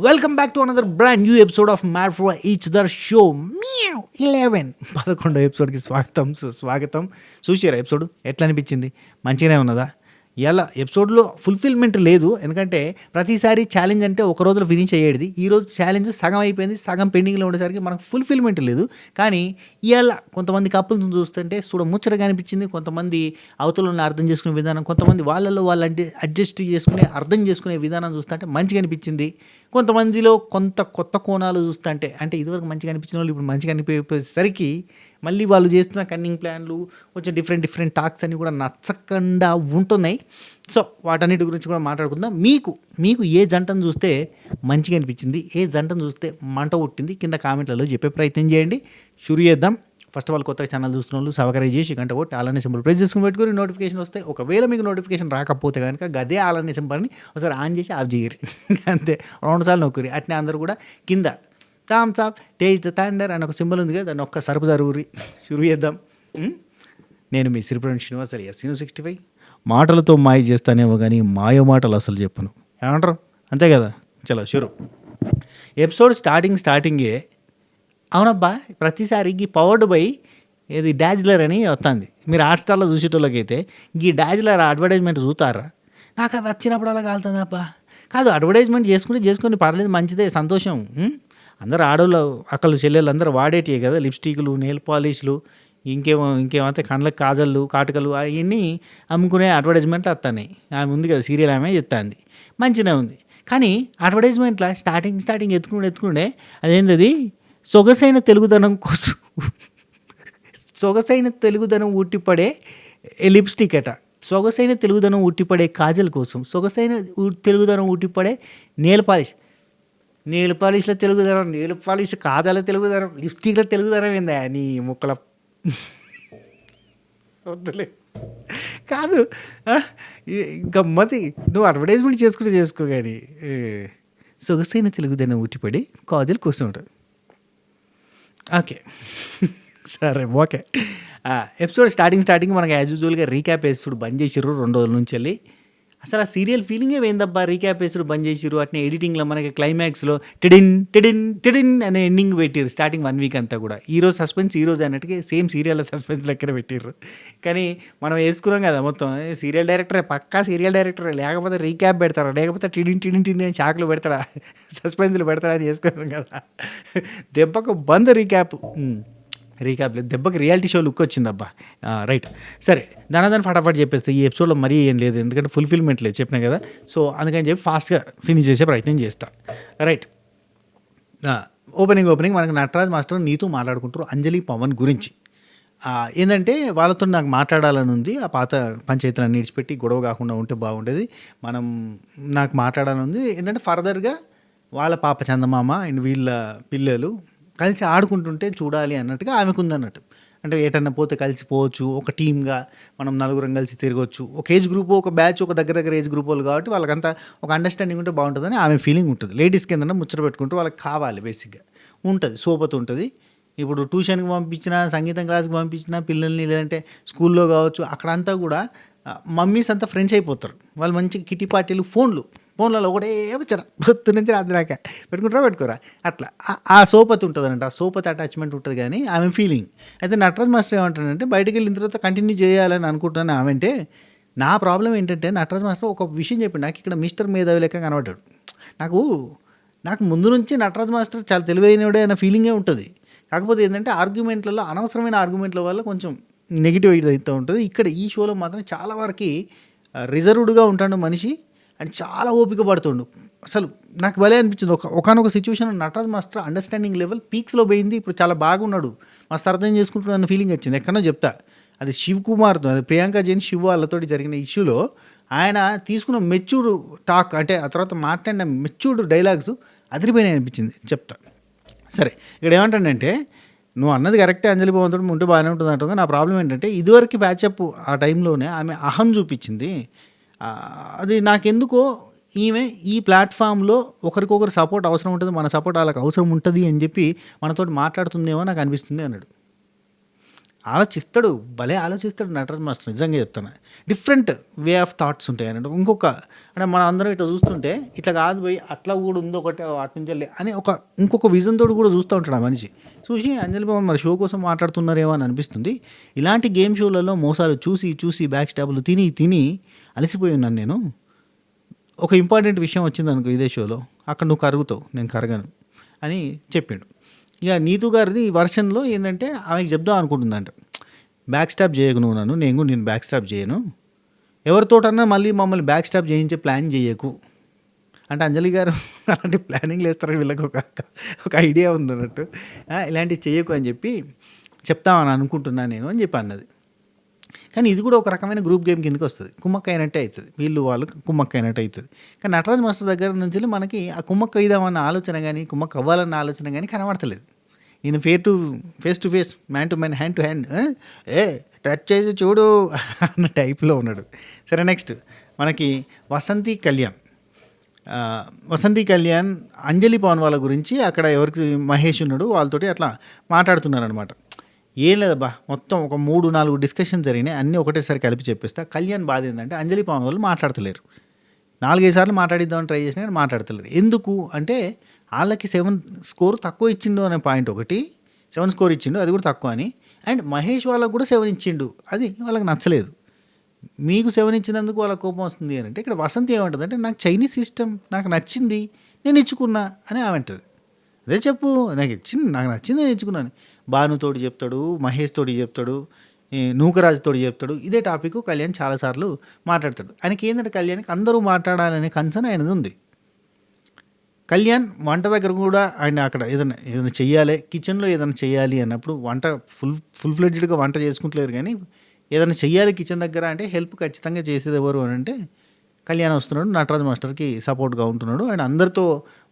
Welcome back to another brand new episode of mad for each other show 11 11వ ఎపిసోడ్కి స్వాగతం. చూసారా episode ఎట్లా అనిపించింది? మంచిగానే ఉన్నదా? ఇలా ఎపిసోడ్లో ఫుల్ఫిల్మెంట్ లేదు, ఎందుకంటే ప్రతిసారి ఛాలెంజ్ అంటే ఒక రోజులో ఫినిష్ అయ్యేది. ఈరోజు ఛాలెంజ్ సగం అయిపోయింది, సగం పెండింగ్లో ఉండేసరికి మనకు ఫుల్ఫిల్మెంట్ లేదు. కానీ ఇవాళ కొంతమంది కపుల్స్ని చూస్తుంటే ముచ్చటగా అనిపించింది. కొంతమంది అవతలను అర్థం చేసుకునే విధానం, కొంతమంది వాళ్ళల్లో వాళ్ళు అడ్జస్ట్ చేసుకునే అర్థం చేసుకునే విధానం చూస్తుంటే మంచిగా అనిపించింది. కొంతమందిలో కొత్త కోణాలు చూస్తుంటే, అంటే ఇదివరకు మంచిగా అనిపించిన వాళ్ళు ఇప్పుడు మంచిగా అనిపించేసరికి మళ్ళీ వాళ్ళు చేస్తున్న కన్నింగ్ ప్లాన్లు కొంచెం డిఫరెంట్ టాక్స్ అన్నీ కూడా నచ్చకుండా ఉంటున్నాయి. సో వాటన్నిటి గురించి కూడా మాట్లాడుకుందాం. మీకు ఏ జంటను చూస్తే మంచిగా అనిపించింది, ఏ జంటను చూస్తే మంట పుట్టింది, కింద కామెంట్లలో చెప్పే ప్రయత్నం చేయండి. షురు చేద్దాం. ఫస్ట్ ఆఫ్ ఆల్ కొత్తగా ఛానల్ చూస్తున్న వాళ్ళు సబ్స్క్రైబ్ చేసి గంట కొట్టి అలానే సింబల్ ప్రెస్ చేసుకుని పెట్టుకుని నోటిఫికేషన్ వస్తే, ఒకవేళ మీకు నోటిఫికేషన్ రాకపోతే కనుక గదే అలానే సింబల్ని ఒకసారి ఆన్ చేసి ఆఫ్ చేయరు, అంతే 2 సార్లు నొక్కురి. అట్నే అందరూ కూడా కింద థమ్స్ అప్ టేజ్ ద థండర్ అని ఒక సింబల్ ఉంది కదా, దాన్ని ఒక్క సరుపు జరుగురి. షురు చేద్దాం. నేను మీ శ్రీపురం శ్రీనివాస్ alias Sinu 65. మాటలతో మాయ చేస్తానేమో కానీ మాయ మాటలు అసలు చెప్పను, ఏమంటారు? అంతే కదా. చలో షురు. ఎపిసోడ్ స్టార్టింగే అవునబ్బా, ప్రతిసారి ఈ పవర్డ్ బై ఏది డాజ్లర్ అని వస్తుంది. మీరు హాట్స్టార్లో చూసేటోళ్ళకైతే ఈ డాజ్లర్ అడ్వర్టైజ్మెంట్ చూస్తారా? నాకు అవి వచ్చినప్పుడు అలా కాలుతుంది అబ్బా. కాదు, అడ్వర్టైజ్మెంట్ చేసుకుని పర్లేదు, మంచిదే, సంతోషం. అందరూ ఆడోళ్ళు అక్కలు చెల్లెళ్ళు అందరూ వాడేటివే కదా, లిప్స్టిక్లు, నెయిల్ పాలిష్లు, ఇంకేమంటే కండ్లకు కాజళ్ళు, కాటుకలు, అవన్నీ అమ్ముకునే అడ్వర్టైజ్మెంట్లు వస్తున్నాయి. ఆమె ఉంది కదా సీరియల్, ఆమె చెప్తాంది, మంచిగా ఉంది. కానీ అడ్వర్టైజ్మెంట్లో స్టార్టింగ్ ఎత్తుకుండే అదేంటది, సొగసైన తెలుగుదనం కోసం సొగసైన తెలుగుదనం ఉట్టిపడే లిప్స్టిక్ అట, సొగసైన తెలుగుదనం ఉట్టిపడే కాజల్ కోసం, సొగసైన తెలుగుదనం ఉట్టిపడే నెయిల్ పాలిష్లో తెలుగుదనం, నెయిల్ పాలిష్ కాజల తెలుగుదనం, లిప్స్టిక్లో తెలుగుదనం ఏందా నీ ముక్కల వద్దులే. కాదు, గమ్మతి. నువ్వు అడ్వర్టైజ్మెంట్ చేసుకో కానీ సొగసైన తెలుగుదనం ఉట్టిపడే కాజల్ కోసం ఉంటుంది. ఓకే సరే ఓకే. ఎపిసోడ్ స్టార్టింగ్ మనకి యాజ్ యూజువల్గా రీక్యాప్ వేస్తుడు బంద్ చేసిర్రు 2 రోజుల నుంచి వెళ్ళి. అసలు ఆ సీరియల్ ఫీలింగే పోయిందబ్బా. రీక్యాప్ వేసుడు బంద్ చేసిర్రు. అట్నే ఎడిటింగ్లో మనకి క్లైమాక్స్లో టిడిన్ టిడిన్ టిడిన్ అనే ఎండింగ్ పెట్టిర్రు స్టార్టింగ్ 1 వీక్ అంతా కూడా. ఈరోజు సస్పెన్స్ ఈరోజు అన్నట్టుగా సేమ్ సీరియల్ సస్పెన్స్ లెక్కన పెట్టిర్రు. కానీ మనం వేసుకున్నాం కదా మొత్తం, సీరియల్ డైరెక్టరే, పక్కా సీరియల్ డైరెక్టరే, లేకపోతే రీక్యాప్ పెడతారా, లేకపోతే టిడిన్ అని చాకులు పెడతారా, సస్పెన్స్లు పెడతారా అని వేసుకున్నాం కదా. దెబ్బకు బంద్ రీక్యాప్ లేదు, దెబ్బకి రియాలిటీ షో లుక్ వచ్చిందబ్బా. రైట్, సరే దాని ఫటాఫట్ చెప్పేస్తే ఈ ఎపిసోడ్లో మరీ ఏం లేదు, ఎందుకంటే ఫుల్ఫిల్మెంట్ లేదు చెప్పినా కదా. సో అందుకని చెప్పి ఫాస్ట్గా ఫినిష్ చేసే ప్రయత్నం చేస్తా. రైట్, ఓపెనింగ్ మనకి నటరాజ్ మాస్టర్ నీతో మాట్లాడుకుంటారు అంజలి పవన్ గురించి. ఏంటంటే వాళ్ళతో నాకు మాట్లాడాలని ఉంది, ఆ పాత పంచాయతీలను విడిచిపెట్టి గొడవ కాకుండా ఉంటే బాగుండేది, నాకు మాట్లాడాలని ఉంది. ఏంటంటే ఫర్దర్గా వాళ్ళ పాప చందమామ అండ్ వీళ్ళ పిల్లలు కలిసి ఆడుకుంటుంటే చూడాలి అన్నట్టుగా ఆమెకు ఉందన్నట్టు. అంటే ఏటన్నా పోతే కలిసిపోవచ్చు, ఒక టీమ్గా మనం 4 కలిసి తిరగవచ్చు, ఒక ఏజ్ గ్రూప్, ఒక బ్యాచ్, ఒక దగ్గర ఏజ్ గ్రూప్ వాళ్ళు కాబట్టి వాళ్ళకంతా ఒక అండర్స్టాండింగ్ ఉంటే బాగుంటుందని ఆమె ఫీలింగ్ ఉంటుంది. లేడీస్కి ఏంటంటే ముచ్చట పెట్టుకుంటూ వాళ్ళకి కావాలి, బేసిక్గా ఉంటుంది, సోపత ఉంటుంది. ఇప్పుడు ట్యూషన్కి పంపించినా, సంగీతం క్లాస్కి పంపించినా పిల్లల్ని, లేదంటే స్కూల్లో కావచ్చు, అక్కడంతా కూడా మమ్మీస్ అంతా ఫ్రెండ్స్ అయిపోతారు. వాళ్ళు మంచిగా కిటీ పార్టీలు, ఫోన్లలో ఒకటే వచ్చారా పొద్దు నుంచి రాత్రి దాకా పెట్టుకోరా అట్లా ఆ సోపతి ఉంటుంది అన్నట్టు, ఆ సోపతి అటాచ్మెంట్ ఉంటుంది. కానీ ఆమె ఫీలింగ్ అయితే నటరాజ్ మాస్టర్ ఏమంటాడంటే, బయటకు వెళ్ళిన తర్వాత కంటిన్యూ చేయాలని అనుకుంటున్నాను ఆమె అంటే. నా ప్రాబ్లం ఏంటంటే, నటరాజ్ మాస్టర్ ఒక విషయం చెప్పి నాకు ఇక్కడ మిస్టర్ మేధావి లెక్క కనబడ్డాడు. నాకు ముందు నుంచి నటరాజ్ మాస్టర్ చాలా తెలివైనడే అన్న ఫీలింగే ఉంటుంది. కాకపోతే ఏంటంటే ఆర్గ్యుమెంట్లలో, అనవసరమైన ఆర్గ్యుమెంట్ల వల్ల కొంచెం నెగిటివ్ అయితే ఉంటుంది. ఇక్కడ ఈ షోలో మాత్రం చాలా వరకు రిజర్వ్డ్గా ఉంటాడు మనిషి, అండ్ చాలా ఓపిక పడుతుండు. అసలు నాకు భలే అనిపించింది. ఒకనొక situation Nataraj master understanding level పీక్స్లో పోయింది, ఇప్పుడు చాలా బాగున్నాడు, మస్తు అర్థం చేసుకుంటున్నాడు అన్న ఫీలింగ్ వచ్చింది. ఎక్కడో చెప్తా, అది శివ్ కుమార్తో, అది ప్రియాంక జైన్ శివ్ వాళ్ళతో జరిగిన ఇష్యూలో ఆయన తీసుకున్న మెచ్యూర్డ్ టాక్, అంటే ఆ తర్వాత మాట్లాడిన మెచ్యూర్డ్ డైలాగ్స్ అదిరిపోయినాయి అనిపించింది, చెప్తా. సరే, ఇక్కడ ఏమంటానంటే, నువ్వు అన్నది కరెక్టే, అంజలి భవంతుడు ఉంటే బాగానే ఉంటుంది అంటుంది. నా ప్రాబ్లం ఏంటంటే, ఇదివరకు ప్యాచప్ ఆ టైంలోనే ఆమె అహం చూపించింది. అది నాకెందుకో ఈమె ఈ ప్లాట్ఫామ్లో ఒకరికొకరు సపోర్ట్ అవసరం ఉంటుంది, మన సపోర్ట్ వాళ్ళకి అవసరం ఉంటుంది అని చెప్పి మనతో మాట్లాడుతుందేమో నాకు అనిపిస్తుంది అన్నాడు. ఆలోచిస్తాడు, భలే ఆలోచిస్తాడు నటరాజ్ మాస్టర్, నిజంగా చెప్తాను. డిఫరెంట్ వే ఆఫ్ థాట్స్ ఉంటాయి అన్నట్టు. అంటే మనం అందరం ఇట్లా చూస్తుంటే ఇట్లా కాదు పోయి అట్లా కూడా ఉంది ఒకటి అటు నుంచి వెళ్ళి అని ఇంకొక విజన్ తోటి కూడా చూస్తూ ఉంటాడు ఆ మనిషి. చూసి అంజలి పవన్ మరి షో కోసం మాట్లాడుతున్నారేమో అని అనిపిస్తుంది. ఇలాంటి గేమ్ షోలలో మోసాలు చూసి చూసి బ్యాక్ స్టాబ్లు తిని తిని అలసిపోయి ఉన్నాను నేను. ఒక ఇంపార్టెంట్ విషయం వచ్చింది అనుకో ఇదే షోలో, అక్కడ నువ్వు కరుగుతావు, నేను కరగను అని చెప్పిండు. ఇక నీతు గారిది వర్షన్లో ఏంటంటే ఆమెకి చెప్దాం అనుకుంటుందంట, బ్యాక్ స్టాప్ చేయకు నువ్వు నన్ను, నేను బ్యాక్ స్టాప్ చేయను, ఎవరితోటన్నా మళ్ళీ మమ్మల్ని బ్యాక్ స్టాప్ చేయించే ప్లాన్ చేయకు అంటే అంజలి గారు అలాంటి ప్లానింగ్లు వేస్తారని వీళ్ళకి ఒక ఐడియా ఉందన్నట్టు. ఇలాంటివి చేయకు అని చెప్పి చెప్తామని అనుకుంటున్నాను నేను అని చెప్పి అన్నది. కానీ ఇది కూడా ఒక రకమైన గ్రూప్ గేమ్ కిందకి వస్తుంది, కుమ్మక్క అయినట్టే అవుతుంది, వీళ్ళు వాళ్ళు కుమ్మక్క అయినట్టు అవుతుంది. కానీ నటరాజ్ మాస్టర్ దగ్గర నుంచి మనకి ఆ కుమ్మక్క ఇద్దామన్న ఆలోచన కానీ కుమ్మక్క అవ్వాలన్న ఆలోచన కానీ కనబడతలేదు. ఈయన face to face, man to man, hand to hand, touch చేసి చూడు అన్న టైప్లో ఉన్నాడు. సరే, నెక్స్ట్ మనకి వసంతి కళ్యాణ్ అంజలి పవన్ వాళ్ళ గురించి అక్కడ ఎవరికి మహేష్ ఉన్నాడు వాళ్ళతోటి అట్లా మాట్లాడుతున్నారనమాట. ఏం లేదబ్బా, మొత్తం ఒక 3-4 డిస్కషన్ జరిగినాయి, అన్నీ ఒకటేసారి కలిపి చెప్పేస్తా. కళ్యాణ్ బాధ ఏంటంటే అంజలి పవన్ వాళ్ళు మాట్లాడతలేరు. 4-5 సార్లు మాట్లాడిద్దామని ట్రై చేసినా కానీ మాట్లాడతలేరు. ఎందుకు అంటే వాళ్ళకి 7 స్కోర్ తక్కువ ఇచ్చిండు అనే పాయింట్ ఒకటి, 7 స్కోర్ ఇచ్చిండు అది కూడా తక్కువ అని, అండ్ మహేష్ వాళ్ళకు కూడా 7 ఇచ్చిండు, అది వాళ్ళకి నచ్చలేదు. మీకు 7 ఇచ్చినందుకు వాళ్ళ కోపం వస్తుంది అని అంటే, ఇక్కడ వసంతి ఏమంటుంది అంటే నాకు చైనీస్ సిస్టమ్ నాకు నచ్చింది, నేను ఇచ్చుకున్నా అని ఆమె అంటుంది. అదే చెప్పు, నాకు నచ్చింది నేను ఇచ్చుకున్నాను. భానుతోటి చెప్తాడు, మహేష్ తోటి చెప్తాడు, నూకరాజ్ తోటి చెప్తాడు. ఇదే టాపిక్ కళ్యాణ్ చాలాసార్లు మాట్లాడతాడు. ఆయనకి ఏంటంటే కళ్యాణ్కి అందరూ మాట్లాడాలనే కన్సర్న్ ఆయనది ఉంది. కళ్యాణ్ వంట దగ్గర కూడా ఆయన అక్కడ ఏదైనా చెయ్యాలి, కిచెన్లో ఏదైనా చెయ్యాలి అన్నప్పుడు వంట ఫుల్ ఫ్లెడ్జ్డ్గా వంట చేసుకుంటలేరు, కానీ ఏదైనా చెయ్యాలి కిచెన్ దగ్గర అంటే హెల్ప్ ఖచ్చితంగా చేసేది ఎవరు అని అంటే కళ్యాణ్ వస్తున్నాడు, నటరాజ్ మాస్టర్కి సపోర్ట్గా ఉంటున్నాడు, ఆయన అందరితో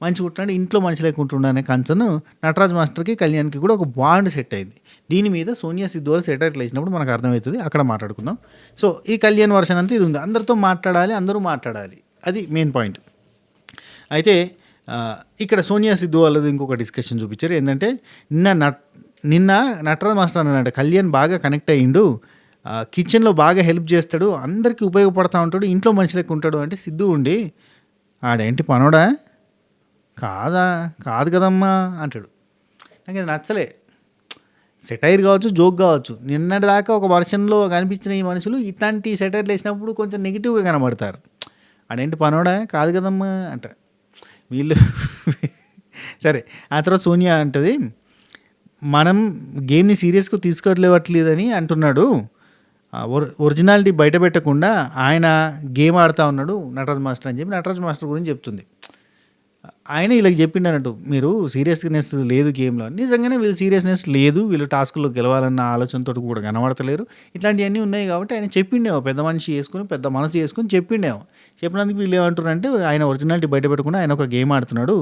మంచిగా ఉంటున్నాడు, ఇంట్లో మనిషి లేకుంటున్నా అనే కన్సర్న్ నటరాజ్ మాస్టర్కి కళ్యాణ్కి కూడా ఒక బాండ్ సెట్ అయింది. దీని మీద సోనియా సిద్ధు వాళ్ళు సెటైర్లు వేసినప్పుడు మనకు అర్థమవుతుంది, అక్కడ మాట్లాడుకుందాం. సో ఈ కళ్యాణ్ వర్షన్ అంతా ఇది ఉంది, అందరితో మాట్లాడాలి, అందరూ మాట్లాడాలి, అది మెయిన్ పాయింట్. అయితే ఇక్కడ సోనియా సిద్ధు వాళ్ళది ఇంకొక డిస్కషన్ చూపించారు. ఏంటంటే నిన్న నటరాజ్ మాస్టర్ అన్నాడు కళ్యాణ్ బాగా కనెక్ట్ అయ్యిండు, కిచెన్లో బాగా హెల్ప్ చేస్తాడు, అందరికీ ఉపయోగపడతా ఉంటాడు, ఇంట్లో మనిషి లెక్క ఉంటాడు అంటే సిద్ధు ఉండి ఆడేంటి పనోడా కాదు కదమ్మా అంటాడు. నాకు అది నచ్చలే. సెటైర్ కావచ్చు, జోక్ కావచ్చు, నిన్నటి దాకా ఒక వర్షన్లో కనిపించిన ఈ మనుషులు ఇట్లాంటి సెటైర్లు వేసినప్పుడు కొంచెం నెగిటివ్గా కనబడతారు. ఆడేంటి పనోడా కాదు కదమ్మా అంట వీళ్ళు. సరే, ఆ తర్వాత సోనియా అంటది మనం గేమ్ని సీరియస్గా తీసుకోవట్లేదని అంటున్నాడు, ఒరిజినాలిటీ బయట పెట్టకుండా ఆయన గేమ్ ఆడుతూ ఉన్నాడు నటరాజ్ మాస్టర్ అని చెప్పి నటరాజ్ మాస్టర్ గురించి చెప్తుంది. ఆయన వీళ్ళకి చెప్పిండు అన్నట్టు మీరు సీరియస్నెస్ లేదు గేమ్లో. నిజంగానే వీళ్ళు సీరియస్నెస్ లేదు, వీళ్ళు టాస్క్లో గెలవాలన్న ఆలోచనతో కూడా కనబడతలేరు, ఇట్లాంటివన్నీ ఉన్నాయి కాబట్టి ఆయన చెప్పిండేమో, పెద్ద మనిషి చేసుకుని పెద్ద మనసు చేసుకుని చెప్పిండేమో. చెప్పినందుకు వీళ్ళు ఏమంటారంటే ఆయన ఒరిజినాలిటీ బయట పెట్టకుండా ఆయన ఒక గేమ్ ఆడుతున్నాడు,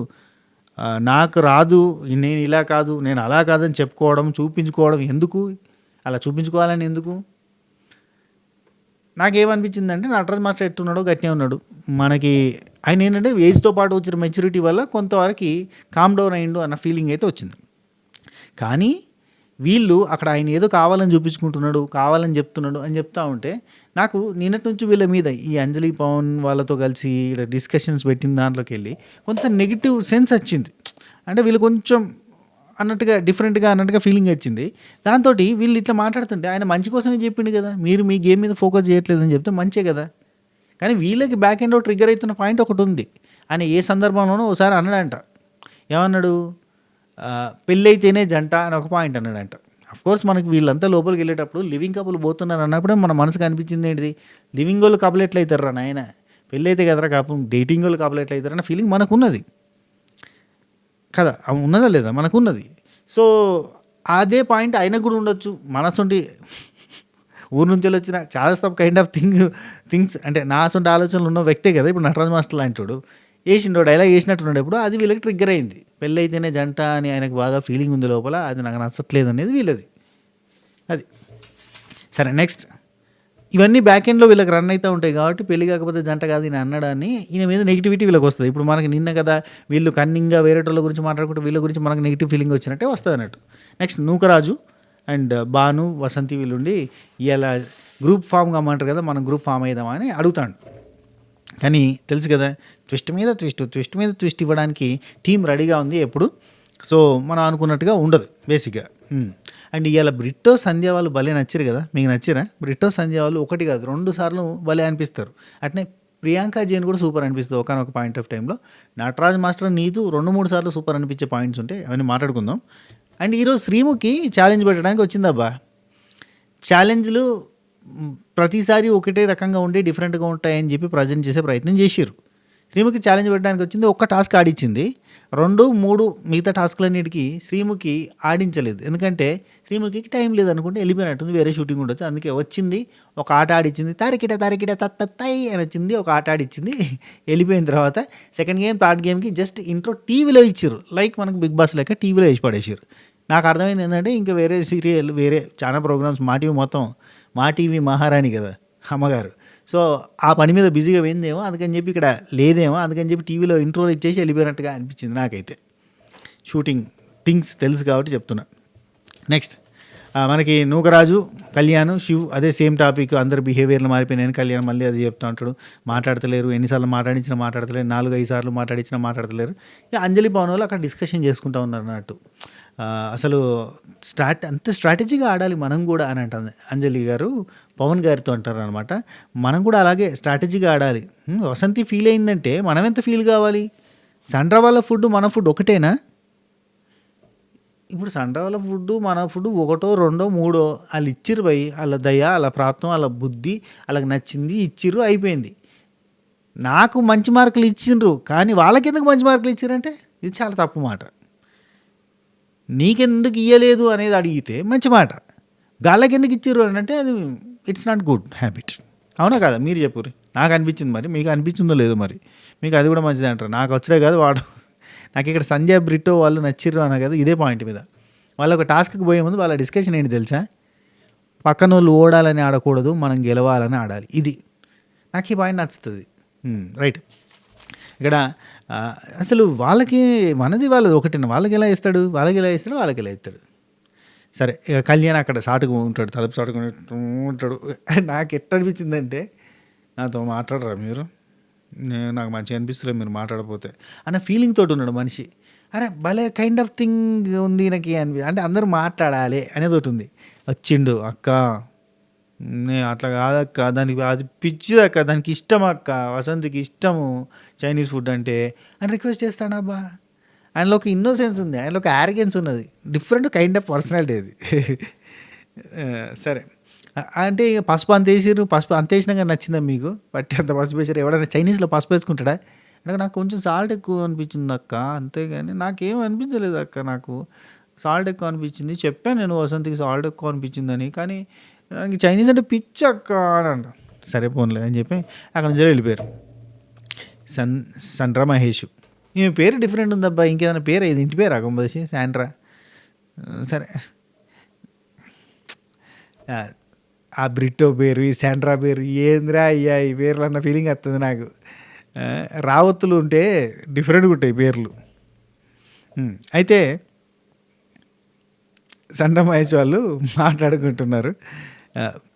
నాకు రాదు, నేను ఇలా కాదు, నేను అలా కాదని చెప్పుకోవడం చూపించుకోవడం ఎందుకు, అలా చూపించుకోవాలని ఎందుకు. నాకేమనిపించిందంటే నటరాజ్ మాస్టర్ ఎట్టున్నాడో గట్టిగా ఉన్నాడు, మనకి ఆయన ఏంటంటే ఏజ్తో పాటు వచ్చిన మెచ్యూరిటీ వల్ల కొంతవరకు కామ్ డౌన్ అయ్యిండు అన్న ఫీలింగ్ అయితే వచ్చింది. కానీ వీళ్ళు అక్కడ ఆయన ఏదో కావాలని చూపించుకుంటున్నాడు, కావాలని చెప్తున్నాడు అని చెప్తా ఉంటే నాకు నిన్నటి నుంచి వీళ్ళ మీద ఈ అంజలి పవన్ వాళ్ళతో కలిసి డిస్కషన్స్ పెట్టిన దాంట్లోకి వెళ్ళి కొంత నెగిటివ్ సెన్స్ వచ్చింది. అంటే వీళ్ళు కొంచెం అన్నట్టుగా డిఫరెంట్గా అన్నట్టుగా ఫీలింగ్ వచ్చింది. దాంతో వీళ్ళు ఇట్లా మాట్లాడుతుంటే ఆయన మంచి కోసమే చెప్పిండు కదా, మీరు మీ గేమ్ మీద ఫోకస్ చేయట్లేదని చెప్తే మంచే కదా. కానీ వీళ్ళకి బ్యాక్ ఎండ్లో ట్రిగ్గర్ అవుతున్న పాయింట్ ఒకటి ఉంది. ఆయన ఏ సందర్భంలోనో ఒకసారి అన్నాడంట, ఏమన్నాడు, పెళ్ళి అయితేనే జంట అని ఒక పాయింట్ అన్నాడంట. అఫ్కోర్స్ మనకి వీళ్ళంతా లోపలికి వెళ్ళేటప్పుడు లివింగ్ కపుల్ పోతున్నారు అన్నప్పుడే మన మనసుకు అనిపించింది ఏంటిది, లివింగ్ వాళ్ళు కపుల్ ఎట్లయితారు రా నాయన, పెళ్ళి అయితే కదరా కాపు డేటింగ్ వాళ్ళు కపుల్ ఎట్లయితారు అన్న ఫీలింగ్ మనకు ఉన్నది కదా, ఉన్నదా లేదా మనకున్నది. సో అదే పాయింట్ ఆయనకు కూడా ఉండొచ్చు. మనసుంటి ఊరు నుంచి వచ్చిన చాలా సబ్ కైండ్ ఆఫ్ థింగ్స్ అంటే నా సొంత ఆలోచనలు ఉన్న వ్యక్తే కదా ఇప్పుడు నటరాజ్ మాస్టర్ లాంటి వేసిండో డైలాగ్ వేసినట్టున్నాడు. ఎప్పుడు అది వీళ్ళకి ట్రిగ్గర్ అయింది, పెళ్ళి అయితేనే జంట అని ఆయనకు బాగా ఫీలింగ్ ఉంది లోపల, అది నాకు నచ్చట్లేదు అనేది వీళ్ళది. అది సరే, నెక్స్ట్ ఇవన్నీ బ్యాక్ ఎండ్లో వీళ్ళకి రన్ అవుతూ ఉంటాయి కాబట్టి పెళ్లి కాకపోతే జంట కాదు ఈయన అన్నాడని ఈయన మీద నెగిటివిటీ వీళ్ళకి వస్తుంది. ఇప్పుడు మనకి నిన్న కదా వీళ్ళు కన్నింగ్గా వేరే వాళ్ళ గురించి మాట్లాడుకుంటే వీళ్ళ గురించి మనకు నెగిటివ్ ఫీలింగ్ వచ్చినట్టే వస్తుంది అన్నట్టు. నెక్స్ట్ నూకరాజు అండ్ భాను వసంతి వీళ్ళుండి ఇలా గ్రూప్ ఫామ్ కమ్మంటారు కదా, మనం గ్రూప్ ఫామ్ అయిదామా అని అడుగుతాడు. కానీ తెలుసు కదా, ట్విస్ట్ మీద ట్విస్ట్ ఇవ్వడానికి టీం రెడీగా ఉంది ఎప్పుడు. సో మనం అనుకున్నట్టుగా ఉండదు బేసిక్గా. అండ్ ఇవాళ బ్రిట్టో సంధ్య వాళ్ళు భలే నచ్చారు కదా, మీకు నచ్చిరా? బ్రిట్టో సంధ్య వాళ్ళు ఒకటి కాదు 2 సార్లు భలే అనిపిస్తారు. అట్నే ప్రియాంక జైన్ కూడా సూపర్ అనిపిస్తుంది ఒకనొక పాయింట్ ఆఫ్ టైంలో. నటరాజ్ మాస్టర్ నీతు 2-3 సార్లు సూపర్ అనిపించే పాయింట్స్ ఉంటాయి, అవన్నీ మాట్లాడుకుందాం. అండ్ ఈరోజు శ్రీముఖి ఛాలెంజ్ పెట్టడానికి వచ్చిందబ్బా. ఛాలెంజ్లు ప్రతిసారి ఒకటే రకంగా ఉండి డిఫరెంట్గా ఉంటాయని చెప్పి ప్రజెంట్ చేసే ప్రయత్నం చేశారు. శ్రీముఖి ఛాలెంజ్ పెట్టడానికి వచ్చింది, ఒక్క టాస్క్ ఆడించింది. 2-3 మిగతా టాస్క్లన్నిటికీ శ్రీముఖి ఆడించలేదు. ఎందుకంటే శ్రీముఖికి టైం లేదనుకుంటే వెళ్ళిపోయినట్టుంది, వేరే షూటింగ్ ఉండొచ్చు. అందుకే వచ్చింది, ఒక ఆట ఆడిచ్చింది, తారికిట తత్తై అని వచ్చింది, ఒక ఆట ఆడిచ్చింది, వెళ్ళిపోయిన తర్వాత సెకండ్ గేమ్ థర్డ్ గేమ్కి జస్ట్ ఇంట్రో టీవీలో ఇచ్చారు. లైక్ మనకు బిగ్ బాస్ లెక్క టీవీలో వేసి పడేసారు. నాకు అర్థమైంది ఏంటంటే ఇంకా వేరే సీరియల్ వేరే చాలా ప్రోగ్రామ్స్, మా టీవీ మొత్తం మా టీవీ మహారాణి కదా అమ్మగారు. సో ఆ పని మీద బిజీగా పోయిందేమో, అందుకని చెప్పి ఇక్కడ లేదేమో, అందుకని చెప్పి టీవీలో ఇంట్రోలు ఇచ్చేసి వెళ్ళిపోయినట్టుగా అనిపించింది నాకైతే. షూటింగ్ థింగ్స్ తెలుసు కాబట్టి చెప్తున్నా. నెక్స్ట్ మనకి నూకరాజు, కళ్యాణ్, శివ్ అదే సేమ్ టాపిక్. అందరు బిహేవియర్లు మారిపోయినాయని కళ్యాణ్ మళ్ళీ అది చెప్తా ఉంటాడు. మాట్లాడతలేరు, ఎన్నిసార్లు మాట్లాడించినా మాట్లాడతలేరు, 4-5 సార్లు మాట్లాడించినా మాట్లాడతలేరు. ఇక అంజలి పవన్ వాళ్ళు అక్కడ డిస్కషన్ చేసుకుంటూ ఉన్నారు అన్నట్టు. అసలు అంత స్ట్రాటజీగా ఆడాలి మనం కూడా అని అంటుంది అంజలి గారు పవన్ గారితో అంటారు అనమాట. మనం కూడా అలాగే స్ట్రాటజీగా ఆడాలి. వసంతి ఫీల్ అయిందంటే మనం ఎంత ఫీల్ కావాలి? సండ్రా వాళ్ళ ఫుడ్ మన ఫుడ్ ఒకటేనా? ఇప్పుడు సండ్రా వాళ్ళ ఫుడ్ మన ఫుడ్ 1, 2, 3 వాళ్ళు ఇచ్చిర్రు పోయి, వాళ్ళ దయ, వాళ్ళ ప్రాప్తం, వాళ్ళ బుద్ధి, వాళ్ళకి నచ్చింది ఇచ్చిర్రు, అయిపోయింది. నాకు మంచి మార్కులు ఇచ్చిండ్రు కానీ వాళ్ళకి ఎందుకు మంచి మార్కులు ఇచ్చిర్రంటే ఇది చాలా తప్పు మాట. నీకెందుకు ఇయ్యలేదు అనేది అడిగితే మంచి మాట, గాళ్ళకి ఎందుకు ఇచ్చిర్రు అని అంటే అది ఇట్స్ నాట్ గుడ్ హ్యాబిట్. అవునా కదా, మీరు చెప్పుర్రి. నాకు అనిపించింది, మరి మీకు అనిపించిందో లేదో, మరి మీకు అది కూడా మంచిది అంటారు. నాకు వచ్చే కాదు వాడు, నాకు ఇక్కడ సంజయ్ బ్రిట్టో వాళ్ళు నచ్చిర్రు అన్న కదా ఇదే పాయింట్ మీద. వాళ్ళు ఒక టాస్క్కి పోయే ముందు వాళ్ళ డిస్కషన్ ఏంటి తెలుసా? పక్కన వాళ్ళు ఓడాలని ఆడకూడదు, మనం గెలవాలని ఆడాలి. ఇది నాకు ఈ పాయింట్ నచ్చుతుంది. రైట్. ఇక్కడ అసలు వాళ్ళకి మనది వాళ్ళది ఒకటిన, వాళ్ళకి ఎలా ఇస్తాడు, వాళ్ళకి ఎలా ఇస్తాడు. సరే, ఇక కళ్యాణ్ అక్కడ సాటుకు ఉంటాడు, తలుపు సాటుకు ఉంటాడు. నాకు ఎట్ట అనిపించిందంటే, నాతో మాట్లాడరా మీరు, నాకు మంచిగా అనిపిస్తుంది మీరు మాట్లాడకపోతే అన్న ఫీలింగ్ తోటి ఉన్నాడు మనిషి. అరే భలే కైండ్ ఆఫ్ థింగ్ ఉంది నాకు అంటే అందరూ మాట్లాడాలి అనేది ఒకటి ఉంది. వచ్చిండు అక్క, అట్లా కాదక్క, దానికి అది పిచ్చిదక్క, దానికి ఇష్టం అక్క, వసంతికి ఇష్టము చైనీస్ ఫుడ్ అంటే అని రిక్వెస్ట్ చేస్తాడు. అబ్బా, ఆయనలో ఒక ఇన్నోసెన్స్ ఉంది, ఆయనలో ఒక యారగెన్స్ ఉన్నది, డిఫరెంట్ కైండ్ ఆఫ్ పర్సనాలిటీ అది. సరే, అంటే ఇక పసుపు అంత వేసిర్రు, పసుపు అంత వేసినాక నచ్చిందా మీకు? పట్టి అంత పసుపు వేసారు. ఎవడైనా చైనీస్లో పసుపు వేసుకుంటాడా? అంటే నాకు కొంచెం సాల్ట్ ఎక్కువ అనిపించింది అక్క, అంతేగాని నాకేం అనిపించలేదు అక్క, నాకు సాల్ట్ ఎక్కువ అనిపించింది. చెప్పాను నేను వసంతికి సాల్ట్ ఎక్కువ అనిపించిందని, కానీ నాకు చైనీస్ అంటే పిచ్చి అక్క అని అంట. సరే పోన్లే అని చెప్పి అక్కడ నుంచి వెళ్ళిపోయారు. సండ్రా మహేష్, ఈమె పేరు డిఫరెంట్ ఉందబ్బా, ఇంకేదైనా పేరు ఇది ఇంటి పేరు అగంబసి శాండ్రా. సరే, ఆ బ్రిట్టో పేరు, ఈ శాండ్రా పేరు ఏంద్రా అయ్యా, ఈ పేర్లు అన్న ఫీలింగ్ వస్తుంది నాకు. రావత్తులు ఉంటే డిఫరెంట్గా ఉంటాయి పేర్లు. అయితే సండ్రా మహేష్ వాళ్ళు మాట్లాడుకుంటున్నారు,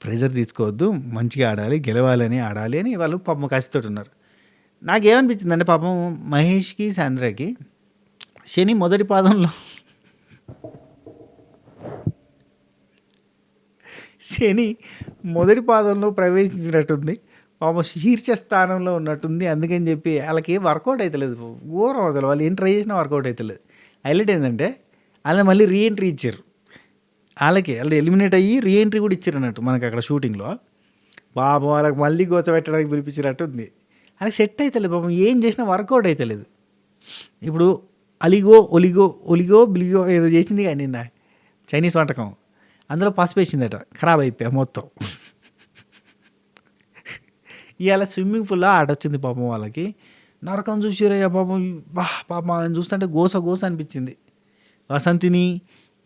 ప్రెజర్ తీసుకోవద్దు, మంచిగా ఆడాలి, గెలవాలని ఆడాలి అని వాళ్ళు పాపం కసితోటి ఉన్నారు. నాకేమనిపించిందంటే పాపం మహేష్కి శాంద్రాకి శని మొదటి పాదంలో ప్రవేశించినట్టుంది. పాపం శీర్ష స్థానంలో ఉన్నట్టుంది. అందుకని చెప్పి వాళ్ళకి వర్కౌట్ అవుతలేదు, ఘోరం అసలు. వాళ్ళు ఏం ట్రై చేసినా వర్కౌట్ అవుతలేదు. హైలైట్ ఏంటంటే వాళ్ళని మళ్ళీ రీఎంట్రీ ఇచ్చారు. వాళ్ళు ఎలిమినేట్ అయ్యి రీఎంట్రీ కూడా ఇచ్చారు అన్నట్టు మనకు అక్కడ షూటింగ్లో. పాపం వాళ్ళకి మళ్ళీ కూర్చోబెట్టడానికి పిలిపించినట్టు ఉంది. వాళ్ళకి సెట్ అవుతలేదు పాపం, ఏం చేసినా వర్కౌట్ అవుతలేదు. ఇప్పుడు ఒలిగో బిలిగో ఏదో చేసింది కానీ నిన్న చైనీస్ వంటకం, అందులో పసుపు వేసిందట, ఖరాబ్ అయిపోయా మొత్తం. ఇవాళ స్విమ్మింగ్ పూల్లో ఆట వచ్చింది పాపం వాళ్ళకి. నరకం చూసిరయ్యా పాపం. పాపం ఆయన చూస్తుంటే గోస అనిపించింది. వసంతిని,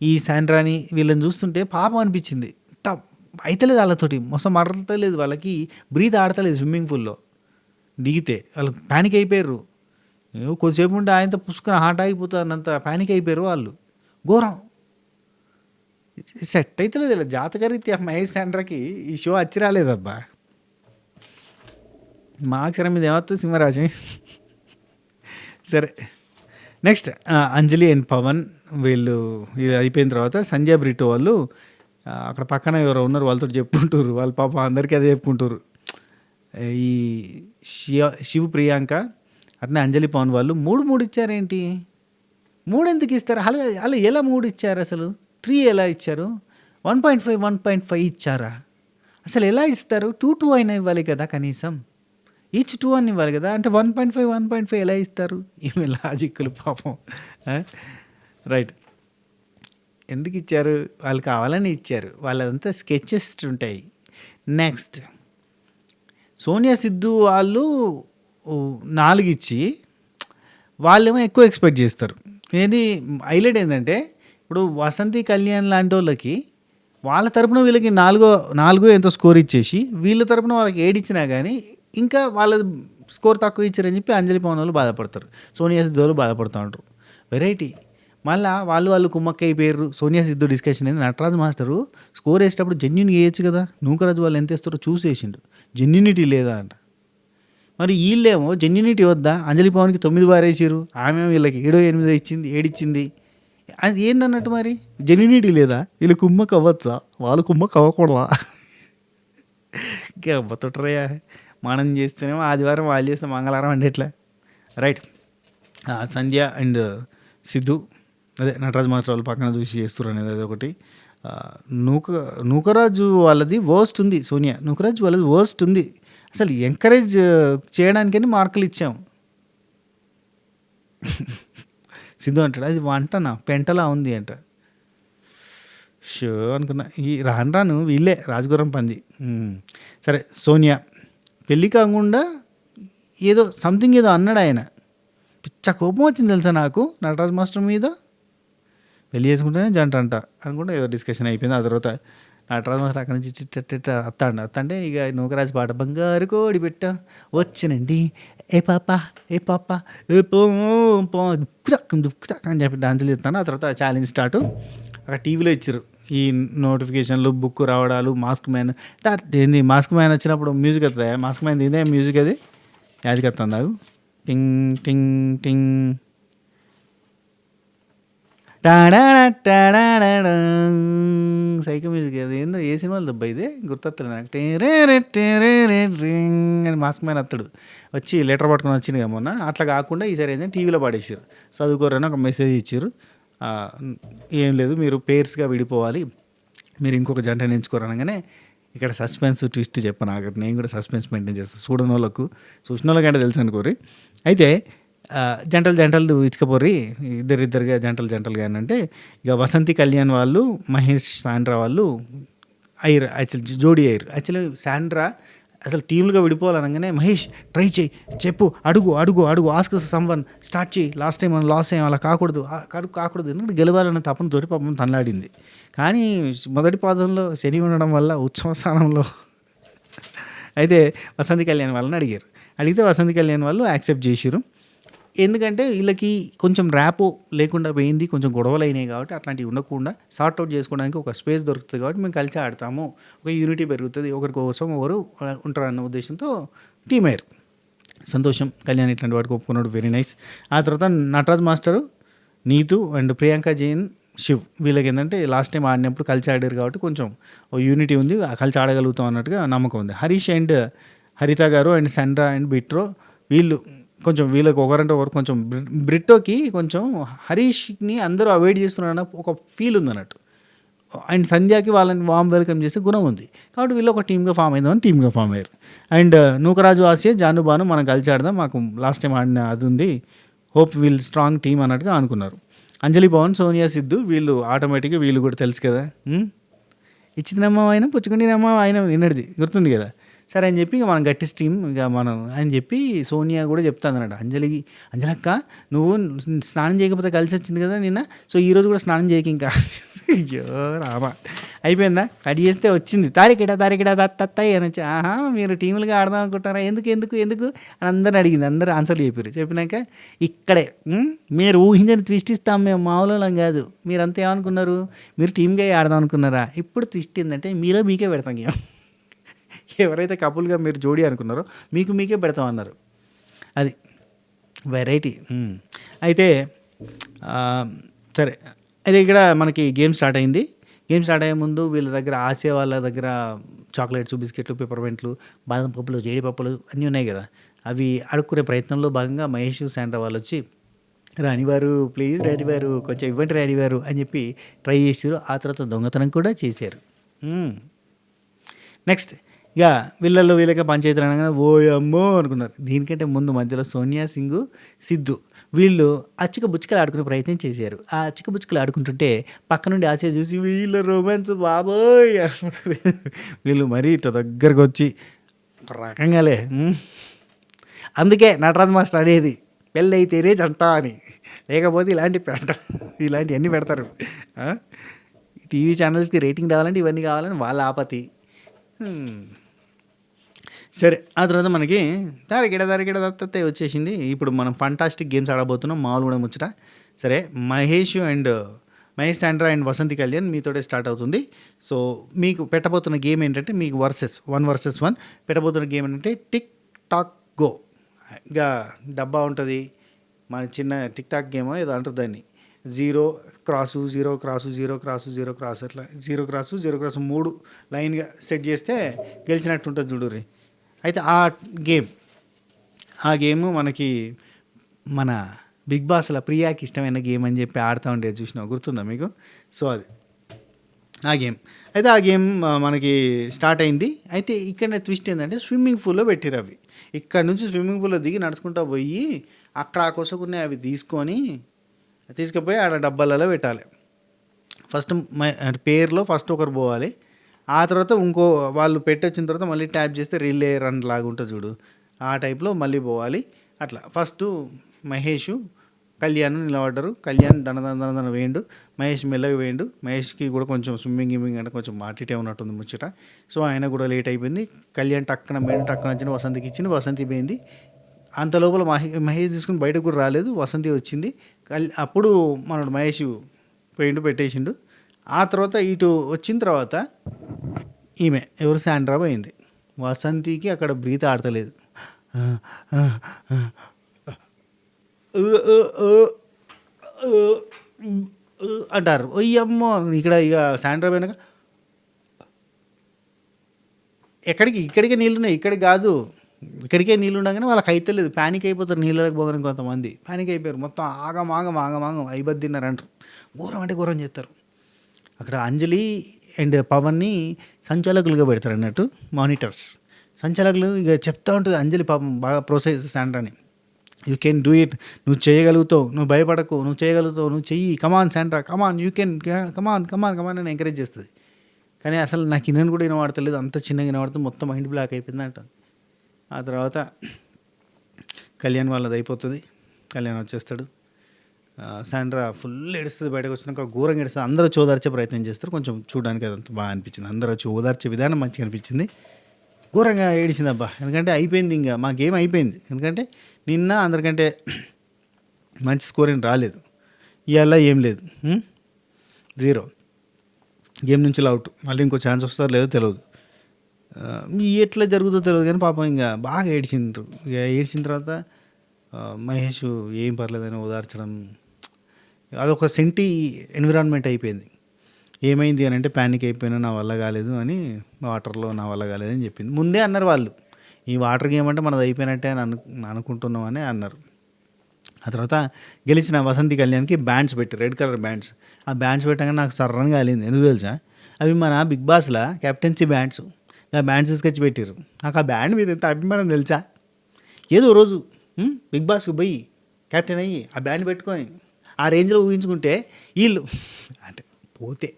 ఈ శాండ్రాని వీళ్ళని చూస్తుంటే పాపం అనిపించింది. అయితలేదు వాళ్ళతోటి, మొత్తం మరతలేదు, వాళ్ళకి బ్రీత్ ఆడతలేదు స్విమ్మింగ్ పూల్లో. దిగితే వాళ్ళు ప్యానిక్ అయిపోయారు. కొద్దిసేపు ఉంటే ఆయనతో పుసుకుని హాట్ ఆగిపోతానంత ప్యానిక్ అయిపోయారు వాళ్ళు. ఘోరం. సెట్ అయితలేదు ఇలా జాతకరీత్యా మహేష్ శాండ్రాకి ఈ షో వచ్చి రాలేదబ్బా. మా అక్షరం మీద ఏమవుతుంది సింహరాశి. సరే నెక్స్ట్ అంజలి అండ్ పవన్ వీళ్ళు ఇది అయిపోయిన తర్వాత సంజయ్ బ్రిటో వాళ్ళు అక్కడ పక్కన ఎవరో ఉన్నారు వాళ్ళతో చెప్పుకుంటారు. వాళ్ళ పాప అందరికీ అదే చెప్పుకుంటారు. ఈ శివ ప్రియాంక అట్నే అంజలి పవన్ వాళ్ళు మూడు ఇచ్చారేంటి, 3 ఎందుకు ఇస్తారు అలా అలా ఎలా 3 ఇచ్చారు అసలు, 3 ఎలా ఇచ్చారు, 1.5 ఇచ్చారా అసలు ఎలా ఇస్తారు, 2 అయినా ఇవ్వాలి కదా కనీసం, ఈచ్ 2 అని ఇవ్వాలి కదా, అంటే 1.5 ఎలా ఇస్తారు, ఏమి లాజిక్లు పాపం. రైట్, ఎందుకు ఇచ్చారు, వాళ్ళు కావాలని ఇచ్చారు, వాళ్ళంతా స్కెచెస్ ఉంటాయి. నెక్స్ట్ సోనియా సిద్ధు వాళ్ళు 4 ఇచ్చి వాళ్ళేమో ఎక్కువ ఎక్స్పెక్ట్ చేస్తారు. ఏది హైలైట్ ఏంటంటే ఇప్పుడు వసంతి కళ్యాణ్ లాంటి వాళ్ళకి వాళ్ళ తరపున వీళ్ళకి 4 ఎంతో స్కోర్ ఇచ్చేసి వీళ్ళ తరపున వాళ్ళకి 7 ఇచ్చినా కానీ ఇంకా వాళ్ళ స్కోర్ తక్కువ ఇచ్చారని చెప్పి అంజలి పవన్ వాళ్ళు బాధపడతారు, సోనియా సిద్ధు వాళ్ళు బాధపడుతూ ఉంటారు. వెరైటీ. మళ్ళీ వాళ్ళు కుమ్మక్క అయిపోయారు. సోనియా సిద్ధు డిస్కషన్ అయింది. నటరాజు మాస్టరు స్కోర్ వేసేటప్పుడు జెన్యున్ వేయచ్చు కదా, నూకరాజు వాళ్ళు ఎంత వేస్తారో చూసేసిండు, జెన్యునిటీ లేదా అంట. మరి వీళ్ళేమో జెన్యునిటీ వద్దా, అంజలి పవన్కి 9 బారేసారు, ఆమె వీళ్ళకి 7 ఇచ్చింది, 7 ఇచ్చింది. అది ఏందన్నట్టు, మరి జెన్యునిటీ లేదా, వీళ్ళు కుమ్మక్క అవ్వచ్చా, వాళ్ళు కుమ్మక్క అవ్వకూడదా? అవ్వతుంటారయ్యా, మనం చేస్తేనేమో ఆదివారం, వాళ్ళు చేస్తే మంగళవారం అంటే ఎట్లా. రైట్, సంధ్య అండ్ సిద్ధు అదే నటరాజ్ మాస్టర్ వాళ్ళు పక్కన చూసి చేస్తారు అనేది అది ఒకటి. నూకరాజు వాళ్ళది వర్స్ట్ ఉంది, సోనియా నూకరాజు వాళ్ళది వర్స్ట్ ఉంది. అసలు ఎంకరేజ్ చేయడానికని మార్కులు ఇచ్చాము. సిద్ధు అంటాడు అది వంటనా పెంటలా ఉంది అంట. షో అనుకున్నా, ఈ రాను వీళ్ళే రాజగురం పంది. సరే, సోనియా పెళ్ళి కాకుండా ఏదో సంథింగ్ ఏదో అన్నాడు ఆయన, పిచ్చ కోపం వచ్చింది తెలుసా నాకు నటరాజ్ మాస్టర్ మీద. పెళ్ళి చేసుకుంటేనే జంట అంట అనుకుంటే ఏదో డిస్కషన్ అయిపోయింది. ఆ తర్వాత నటరాజ్ మాస్టర్ అక్కడి నుంచి అత్తంటే ఇక నూకరాజు పాట బంగారు కోడి పెట్ట వచ్చినండి ఏ పాప ఏ దుక్కుటక్ అని చెప్పి డాన్సులు చేస్తాను. ఆ తర్వాత ఛాలెంజ్ స్టార్ట్. అక్కడ టీవీలో ఇచ్చారు ఈ నోటిఫికేషన్లు, బుక్ రావడాలు, మాస్క్ మ్యాన్ ఏంది, మాస్క్ మ్యాన్ వచ్చినప్పుడు మ్యూజిక్ వస్తుంది, మాస్క్ మ్యాన్ ఇదే మ్యూజిక్, అది యాదికి వస్తుంది నాకు, టింగ్ టింగ్ టింగ్ సైకో మ్యూజిక్, అది ఏందో ఏ సినిమాలు దెబ్బ ఇదే గుర్తొత్తలే నాకు. అని మాస్క్ మ్యాన్ అత్తడు వచ్చి లెటర్ పట్టుకొని వచ్చింది మొన్న, అట్లా కాకుండా ఈసారి ఏంటంటే టీవీలో పాడేసారు. చదువుకోరని ఒక మెసేజ్ ఇచ్చారు, ఏం లేదు మీరు పేర్స్గా విడిపోవాలి, మీరు ఇంకొక జంటని ఎంచుకోరనగానే ఇక్కడ సస్పెన్స్ ట్విస్ట్ చెప్పను, అక్కడ నేను కూడా సస్పెన్స్ మెయింటైన్ చేస్తాను, చూడని వాళ్ళకు, చూసిన వాళ్ళకంటే తెలుసు అనుకోరి. అయితే జంటలు ఇచ్చుకపోర్రి, ఇద్దరుగా జంటలుగా అంటే ఇక వసంతి కళ్యాణ్ వాళ్ళు, మహేష్ శాండ్రా వాళ్ళు అయ్యారు, యాక్చువల్లీ జోడీ అయ్యారు. యాక్చువల్లీ శాండ్రా అసలు టీములుగా విడిపోవాలనగానే మహేష్ ట్రై చేయి, చెప్పు, అడుగు ఆస్క్ సమ్వన్, స్టార్ట్ చేయి, లాస్ట్ టైం మనం లాస్ అయ్యాం, అలా కాకూడదు ఎందుకంటే గెలవాలన్న తపనతోటి పాపం తనలాడింది. కానీ మొదటి పాదంలో శని ఉండడం వల్ల ఉత్సవ స్థానంలో అయితే వసంతి కళ్యాణ్ వాళ్ళని అడిగితే వసంతి కళ్యాణ్ వాళ్ళు యాక్సెప్ట్ చేసారు. ఎందుకంటే వీళ్ళకి కొంచెం ర్యాపో లేకుండా పోయింది, కొంచెం గొడవలు అయినాయి కాబట్టి అట్లాంటివి ఉండకుండా సార్ట్అవుట్ చేసుకోవడానికి ఒక స్పేస్ దొరుకుతుంది కాబట్టి మేము కలిసి ఆడతాము, ఒక యూనిటీ పెరుగుతుంది, ఒకరి కోసం ఒకరు ఉంటారన్న ఉద్దేశంతో టీమ్ అయ్యారు. సంతోషం, కళ్యాణ్ ఇట్లాంటి వాటికి ఒప్పుకున్నాడు, వెరీ నైస్. ఆ తర్వాత నటరాజ్ మాస్టరు, నీతు అండ్ ప్రియాంక జైన్, శివ్ వీళ్ళకి ఏంటంటే లాస్ట్ టైం ఆడినప్పుడు కలిసి ఆడారు కాబట్టి కొంచెం యూనిటీ ఉంది, కలిసి ఆడగలుగుతాం అన్నట్టుగా నమ్మకం ఉంది. హరీష్ అండ్ హరిత గారు అండ్ సండ్రా అండ్ బిట్రో వీళ్ళు కొంచెం వీళ్ళకి ఒకరంటే ఒకరు కొంచెం బ్రిట్టోకి కొంచెం హరీష్ని అందరూ అవాయిడ్ చేస్తున్నారన్న ఒక ఫీల్ ఉంది అన్నట్టు, అండ్ సంధ్యాకి వాళ్ళని వామ్ వెల్కమ్ చేసే గుణం ఉంది కాబట్టి వీళ్ళు ఒక టీమ్గా ఫామ్ అయిందామని టీమ్గా ఫామ్ అయ్యారు. అండ్ నూకరాజు ఆసియా జానుబాను మనం కలిసి ఆడదాం, మాకు లాస్ట్ టైం ఆడిన అది ఉంది, హోప్ వీల్ స్ట్రాంగ్ టీమ్ అన్నట్టుగా అనుకున్నారు. అంజలి పవన్, సోనియా సిద్ధు వీళ్ళు ఆటోమేటిక్గా వీళ్ళు కూడా తెలుసు కదా, ఇచ్చిందమ్మా ఆయన పుచ్చుకుంటేనమ్మా ఆయన విన్నది గుర్తుంది కదా. సరే అని చెప్పి ఇక మనం గట్టి టీమ్ ఇక మనం అని చెప్పి సోనియా కూడా చెప్తాను అన్నట్టు అంజలక్క నువ్వు స్నానం చేయకపోతే కలిసి వచ్చింది కదా నిన్న, సో ఈరోజు కూడా స్నానం చేయక ఇంకా అయ్యో రామా! అయిపోయిందా? కట్ చేస్తే వచ్చింది. తారికిడ తత్తయి అనొచ్చి, ఆహా! మీరు టీములుగా ఆడదాం అనుకుంటున్నారా? ఎందుకు అని అందరిని అడిగింది. అందరూ ఆన్సర్లు చెప్పిర్రు. చెప్పినాక ఇక్కడే మీరు ఊహించని ట్విస్ట్ ఇస్తాం మేము మామూలోళ్ళం కాదు. మీరంతా ఏమనుకున్నారు? మీరు టీమ్‌గా ఆడదాం అనుకున్నారా? ఇప్పుడు ట్విస్ట్ ఏందంటే మీలో మీకే పెడతాం గేమ్. ఎవరైతే కపుల్‌గా మీరు జోడీ అనుకున్నారో మీకు మీకే పెడతాం అన్నారు. అది వెరైటీ. అయితే సరే. అయితే ఇక్కడ మనకి గేమ్ స్టార్ట్ అయింది. గేమ్ స్టార్ట్ అయ్యే ముందు వీళ్ళ దగ్గర ఆసియా వాళ్ళ దగ్గర చాక్లెట్స్, బిస్కెట్లు, పెప్పర్‌మెంట్లు, బాదం పప్పులు, జీడిపప్పులు అన్నీ ఉన్నాయి కదా! అవి అడుక్కునే ప్రయత్నంలో భాగంగా మహేష్, శాండ్రా వాళ్ళొచ్చి రాణివారు ప్లీజ్ రాణివారు కొంచెం ఇవ్వండి రాణివారు అని చెప్పి ట్రై చేసిర్రు. ఆ తర్వాత దొంగతనం కూడా చేశారు. నెక్స్ట్ ఇక వీళ్ళకి పంచాయతీలు అనగానే ఓయమ్మో అనుకున్నారు. దీనికంటే ముందు మధ్యలో సోనియా సింగ్, సిద్ధు వీళ్ళు అచ్చిక బుచ్చికలు ఆడుకునే ప్రయత్నం చేశారు. ఆ అచ్చిక బుచ్చికలు ఆడుకుంటుంటే పక్క నుండి ఆశ చూసి వీళ్ళ రొమాన్స్ బాబోయ్ వీళ్ళు మరీ ఇట్లా దగ్గరకు వచ్చి ఒక రకంగాలే. అందుకే నటరాజ్ మాస్టర్ అనేది పెళ్ళి అయితేనే జంట అని, లేకపోతే ఇలాంటివన్నీ పెడతారు. టీవీ ఛానల్స్కి రేటింగ్ రావాలంటే ఇవన్నీ కావాలని వాళ్ళ ఆపతి. సరే ఆ తర్వాత మనకి తారకిడ దత్తతే వచ్చేసింది. ఇప్పుడు మనం ఫంటాస్టిక్ గేమ్స్ ఆడబోతున్నాం. మామూలు కూడా ముచ్చట. సరే మహేష్, శాండ్రా అండ్ వసంతి కళ్యాణ్ మీతోటే స్టార్ట్ అవుతుంది. సో మీకు పెట్టబోతున్న గేమ్ ఏంటంటే మీకు 1 vs 1 పెట్టబోతున్న గేమ్ ఏంటంటే టిక్ టాక్ గో. ఇక డబ్బా ఉంటుంది, మన చిన్న టిక్ టాక్ గేమ్ ఏదో అంటారు దాన్ని. 0 క్రాసు 0 క్రాసు 0 క్రాసు 0 క్రాసు అట్లా 0 క్రాసు 0 క్రాసు 3 లైన్గా సెట్ చేస్తే గెలిచినట్టు ఉంటుంది చూడుర్రి. అయితే ఆ గేమ్ మనకి మన బిగ్ బాస్లో ప్రియాకి ఇష్టమైన గేమ్ అని చెప్పి ఆడుతూ ఉండేది చూసినా, గుర్తుందా మీకు? సో అది ఆ గేమ్. అయితే ఆ గేమ్ మనకి స్టార్ట్ అయింది. అయితే ఇక్కడ ట్విస్ట్ ఏంటంటే స్విమ్మింగ్ పూల్లో పెట్టిరు అవి. ఇక్కడ నుంచి స్విమ్మింగ్ పూల్లో దిగి నడుచుకుంటూ పోయి అక్కడ ఆ కొసకున్నాయి అవి తీసుకుపోయి ఆడ డబ్బాలలో పెట్టాలి. ఫస్ట్ పేరులో ఫస్ట్ ఒకరు పోవాలి. ఆ తర్వాత ఇంకో వాళ్ళు పెట్టొచ్చిన తర్వాత మళ్ళీ ట్యాప్ చేస్తే రిలే రన్ లాగా ఉంటుంది చూడు, ఆ టైప్లో మళ్ళీ పోవాలి. అట్లా ఫస్ట్ మహేష్, కళ్యాణ్ నిలబడ్డారు. కళ్యాణ్ దన వేయండు, మహేష్ మెల్లగా వేయండు. మహేష్కి కూడా కొంచెం స్విమ్మింగ్ అంటే కొంచెం మాటిటే ఉన్నట్టుంది ముచ్చట. సో ఆయన కూడా లేట్ అయిపోయింది. కళ్యాణ్ టక్కన వచ్చిన వసంతికి ఇచ్చింది, వసంతి పోయింది. అంత లోపల మహేష్ తీసుకుని బయటకు కూడా రాలేదు, వసంతి వచ్చింది. అప్పుడు మనోడు మహేష్ పోయిండు, పెట్టేసిండు. ఆ తర్వాత ఇటు వచ్చిన తర్వాత ఈమె ఎవరు శాండ్రా పోయింది. వసంతికి అక్కడ బ్రీత్ ఆడతలేదు. అంటారు. అయ్యమ్మో ఇక్కడ ఇక శాండ్రా పోయినాక ఇక్కడికే నీళ్ళున్నాయి, ఇక్కడికి కాదు, ఇక్కడికే నీళ్ళు ఉండగానే వాళ్ళకి అయితే లేదు. ప్యానిక్ అయిపోతారు నీళ్ళకి పోగానే. కొంతమంది ప్యానిక్ అయిపోయారు. మొత్తం ఆగం అయిబద్దిన్నారంటారు. ఘోరం అంటే ఘోరం చేస్తారు. అక్కడ అంజలి అండ్ పవన్ని సంచాలకులుగా పెడతారు అన్నట్టు, మానిటర్స్. సంచాలకులు ఇక చెప్తా ఉంటుంది అంజలి పాపం బాగా ప్రోత్సహిస్తుంది శాండ్రాని. యూ కెన్ డూ ఇట్, నువ్వు చేయగలుగుతావు, నువ్వు భయపడకు, నువ్వు చేయగలుగుతావు, నువ్వు చెయ్యి, కమాన్ శాండ్రా, కమాన్ యూ కెన్, కమాన్ అని ఎంకరేజ్ చేస్తుంది. కానీ అసలు నాకు ఇన్నని కూడా వినబడతలేదు, అంత చిన్నగా వినబడుతుంది, మొత్తం మైండ్ బ్లాక్ అయిపోయింది అంట. ఆ తర్వాత కళ్యాణ్ వాళ్ళది అయిపోతుంది. కళ్యాణ్ వచ్చేస్తాడు. శాండ్రా ఫుల్ ఏడుస్తుంది. బయటకు వచ్చినాక ఘోరంగా ఏడుస్తుంది. అందరూ వచ్చి ఓదార్చే ప్రయత్నం చేస్తారు. కొంచెం చూడడానికి అదంతా బాగా అనిపించింది. అందరూ వచ్చి ఓదార్చే విధానం మంచిగా అనిపించింది. ఘోరంగా ఏడిచింది అబ్బా. ఎందుకంటే అయిపోయింది, ఇంకా మా గేమ్ అయిపోయింది. ఎందుకంటే నిన్న అందరికంటే మంచి స్కోర్ ఏం రాలేదు, ఇవాళ ఏం లేదు, 0 గేమ్ నుంచి అవుట్. మళ్ళీ ఇంకో ఛాన్స్ వస్తారో లేదో తెలియదు. ఎట్లా జరుగుతుందో తెలియదు. కానీ పాపం ఇంకా బాగా ఏడ్చిండ్రు. ఇక ఏడ్చిన తర్వాత మహేష్ ఏం పర్లేదని ఓదార్చడం, అదొక సెంటి ఎన్విరాన్మెంట్ అయిపోయింది. ఏమైంది అని అంటే ప్యానిక్ అయిపోయినా, నా వల్ల కాలేదు అని, వాటర్లో నా వల్ల కాలేదని చెప్పింది. ముందే అన్నారు వాళ్ళు, ఈ వాటర్ గేమ్ అంటే మనది అయిపోయినట్టే అని అనుకుంటున్నామని అన్నారు. ఆ తర్వాత గెలిచిన వసంతి కళ్యాణ్కి బ్యాండ్స్ పెట్టి, రెడ్ కలర్ బ్యాండ్స్. ఆ బ్యాండ్స్ పెట్టగానే నాకు సర్రంగా కాలింది. ఎందుకు తెలుసా? అవి మన బిగ్ బాస్లో కెప్టెన్సీ బ్యాండ్స్. ఆ బ్యాండ్స్ తీసుకొచ్చి పెట్టారు. నాకు ఆ బ్యాండ్ మీద ఎంత అభిమానం తెలుసా? ఏదో రోజు బిగ్ బాస్కి పోయి కెప్టెన్ అయ్యి ఆ బ్యాండ్ పెట్టుకొని ఆ రేంజ్లో ఊహించుకుంటే వీళ్ళు, అంటే పోతే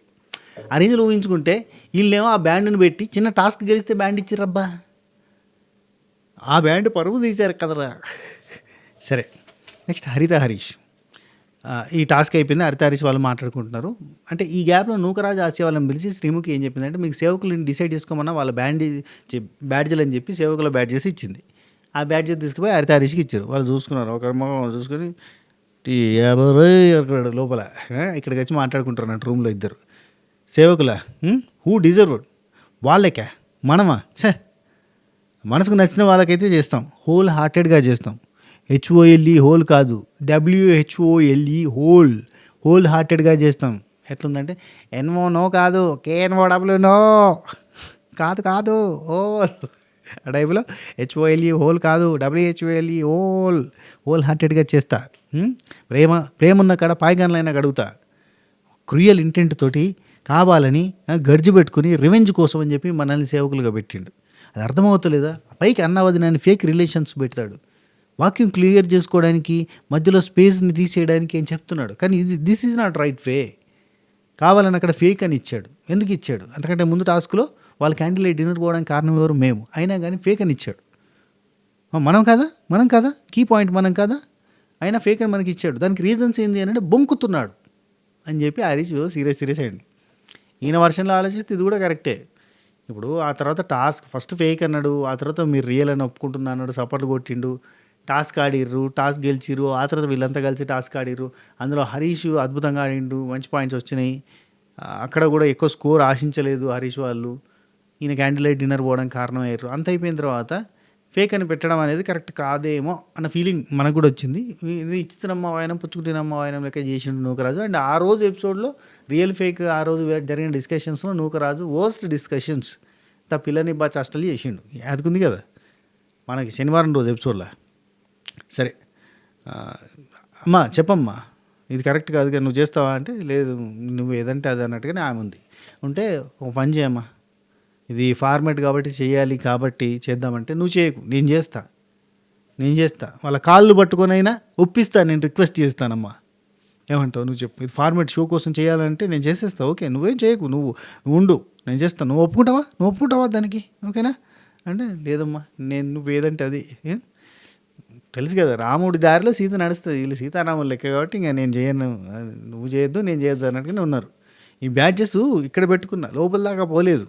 ఆ రేంజ్లో ఊహించుకుంటే వీళ్ళేమో ఆ బ్యాండ్ని పెట్టి చిన్న టాస్క్ గెలిస్తే బ్యాండ్ ఇచ్చిర్రబ్బా. ఆ బ్యాండ్ పరువు తీశారు కదరా. సరే నెక్స్ట్ హరిత హరీష్. ఈ టాస్క్ అయిపోయింది. హరితారీష్ వాళ్ళు మాట్లాడుకుంటున్నారు. అంటే ఈ గ్యాప్‌లో నూకరాజు ఆసియా వాళ్ళని పిలిచి శ్రీముఖి ఏం చెప్పిందంటే, మీకు సేవకులని డిసైడ్ చేసుకోమన్నా వాళ్ళ బ్యాడ్జ్‌లని చెప్పి సేవకుల బ్యాడ్జెస్ ఇచ్చింది. ఆ బ్యాడ్జెస్ తీసుకుపోయి హరితారీష్‌కి ఇచ్చారు. వాళ్ళు చూసుకున్నారు. ఒకరి మొఖం ఒకరు చూసుకొని టీ ఎవరోయ్ అనుకున్నాడు లోపల. ఇక్కడికొచ్చి మాట్లాడుకుంటున్నట్టు రూమ్‌లో ఇద్దరు. సేవకులా? Who deserved? వాళ్ళకా? మనమా? ఛే! మనసుకు నచ్చిన వాళ్ళకైతే చేస్తాం. హోల్ హార్టెడ్‌గా చేస్తాం. హెచ్ఓఎల్ఈ హోల్ కాదు, డబ్ల్యూహెచ్ఓఎల్ఈ హోల్. హోల్ హార్టెడ్‌గా చేస్తాం. ఎట్లుందంటే ఎన్ఓ నో కాదు, కేఎన్ఓడబ్ల్యూ నో కాదు కాదు హోల్. ఆ టైపులో హెచ్ఓఎల్ఈ హోల్ కాదు, డబ్ల్యూహెచ్ఓఎల్ఈ హోల్. హోల్ హార్టెడ్‌గా చేస్తా. ప్రేమ ఉన్న కాడ పాయిగాన్లైనా గడుగుతా. క్రూయల్ ఇంటెంట్ తోటి కావాలని గర్జి పెట్టుకుని రివెంజ్ కోసం అని చెప్పి మనల్ని సేవకులుగా పెట్టిండు. అది అర్థమవుతలేదా? పైకి అన్నవదినని ఫేక్ రిలేషన్స్ పెడతాడు. వాక్యూమ్ క్లియర్ చేసుకోవడానికి, మధ్యలో స్పేస్ని తీసేయడానికి అని చెప్తున్నాడు. కానీ this is not right way. కావాలని అక్కడ ఫేక్ అని ఇచ్చాడు. ఎందుకు ఇచ్చాడు? అంతకంటే ముందు టాస్క్లో వాళ్ళ క్యాండిల్ డిన్నర్ పోవడానికి కారణం ఎవరు? మేము. అయినా కానీ ఫేక్ అని ఇచ్చాడు. మనం కదా కీ పాయింట్ మనం కదా, అయినా ఫేక్ అని మనకి ఇచ్చాడు. దానికి రీజన్స్ ఏంది అని అంటే బొంకుతున్నాడు అని చెప్పి హరీష్ సీరియస్ అయ్యండి. ఈయన వర్షన్లో ఆలోచిస్తే ఇది కూడా కరెక్టే. ఇప్పుడు ఆ తర్వాత టాస్క్ ఫస్ట్ ఫేక్ అన్నాడు, ఆ తర్వాత మీరు రియల్ అని ఒప్పుకుంటున్నా అన్నాడు, సపోర్ట్ కొట్టిండు, టాస్క్ ఆడిర్రు, టాస్క్ గెలిచిర్రు, ఆ తర్వాత వీళ్ళంతా కలిసి టాస్క్ ఆడిర్రు. అందులో హరీష్ అద్భుతంగా ఆడిండు, మంచి పాయింట్స్ వచ్చినాయి. అక్కడ కూడా ఎక్కువ స్కోర్ ఆశించలేదు హరీష్ వాళ్ళు. ఈయన క్యాండిల్ లైట్ డిన్నర్ పోవడానికి కారణం అయ్యారు. అంత అయిపోయిన తర్వాత ఫేక్ అని పెట్టడం అనేది కరెక్ట్ కాదేమో అన్న ఫీలింగ్ మనకు కూడా వచ్చింది. ఇది ఇచ్చినమ్మ వాయనం పుచ్చుకుంటున్నమ్మ వాయనం లెక్క చేసిండు నూకరాజు. అండ్ ఆ రోజు ఎపిసోడ్లో రియల్ ఫేక్ ఆ రోజు జరిగిన డిస్కషన్స్లో నూకరాజు వర్స్ట్ డిస్కషన్స్ పిల్లని బాగా చేష్టలు చేసిండు. అదుకుంది కదా మనకి శనివారం రోజు ఎపిసోడ్లో. సరే అమ్మా చెప్పమ్మా, ఇది కరెక్ట్ కాదు కదా, నువ్వు చేస్తావా అంటే లేదు నువ్వు ఏదంటే అది అన్నట్టుగానే ఆమె ఉంది. ఉంటే ఒక పని చేయమ్మా, ఇది ఫార్మేట్ కాబట్టి చేయాలి కాబట్టి చేద్దామంటే నువ్వు చేయకు, నేను చేస్తా వాళ్ళ కాళ్ళు పట్టుకొనైనా ఒప్పిస్తాను, నేను రిక్వెస్ట్ చేస్తానమ్మా, ఏమంటావు నువ్వు చెప్పు. ఇది ఫార్మేట్ షో కోసం చేయాలంటే నేను చేసేస్తా, ఓకే నువ్వేం చేయకు, నువ్వు ఉండు నేను చేస్తాను, నువ్వు ఒప్పుకుంటావా దానికి, ఓకేనా అంటే లేదమ్మా నువ్వు ఏదంటే అది. తెలుసు కదా రాముడి దారిలో సీత నడుస్తుంది, వీళ్ళు సీతారాములు లెక్క కాబట్టి ఇంకా నేను చేయను, నువ్వు చేయొద్దు నేను చేయొద్దు అన్నట్టుగానే ఉన్నారు. ఈ బ్యాడ్జెస్ ఇక్కడ పెట్టుకున్నా, లోపల దాకా పోలేదు.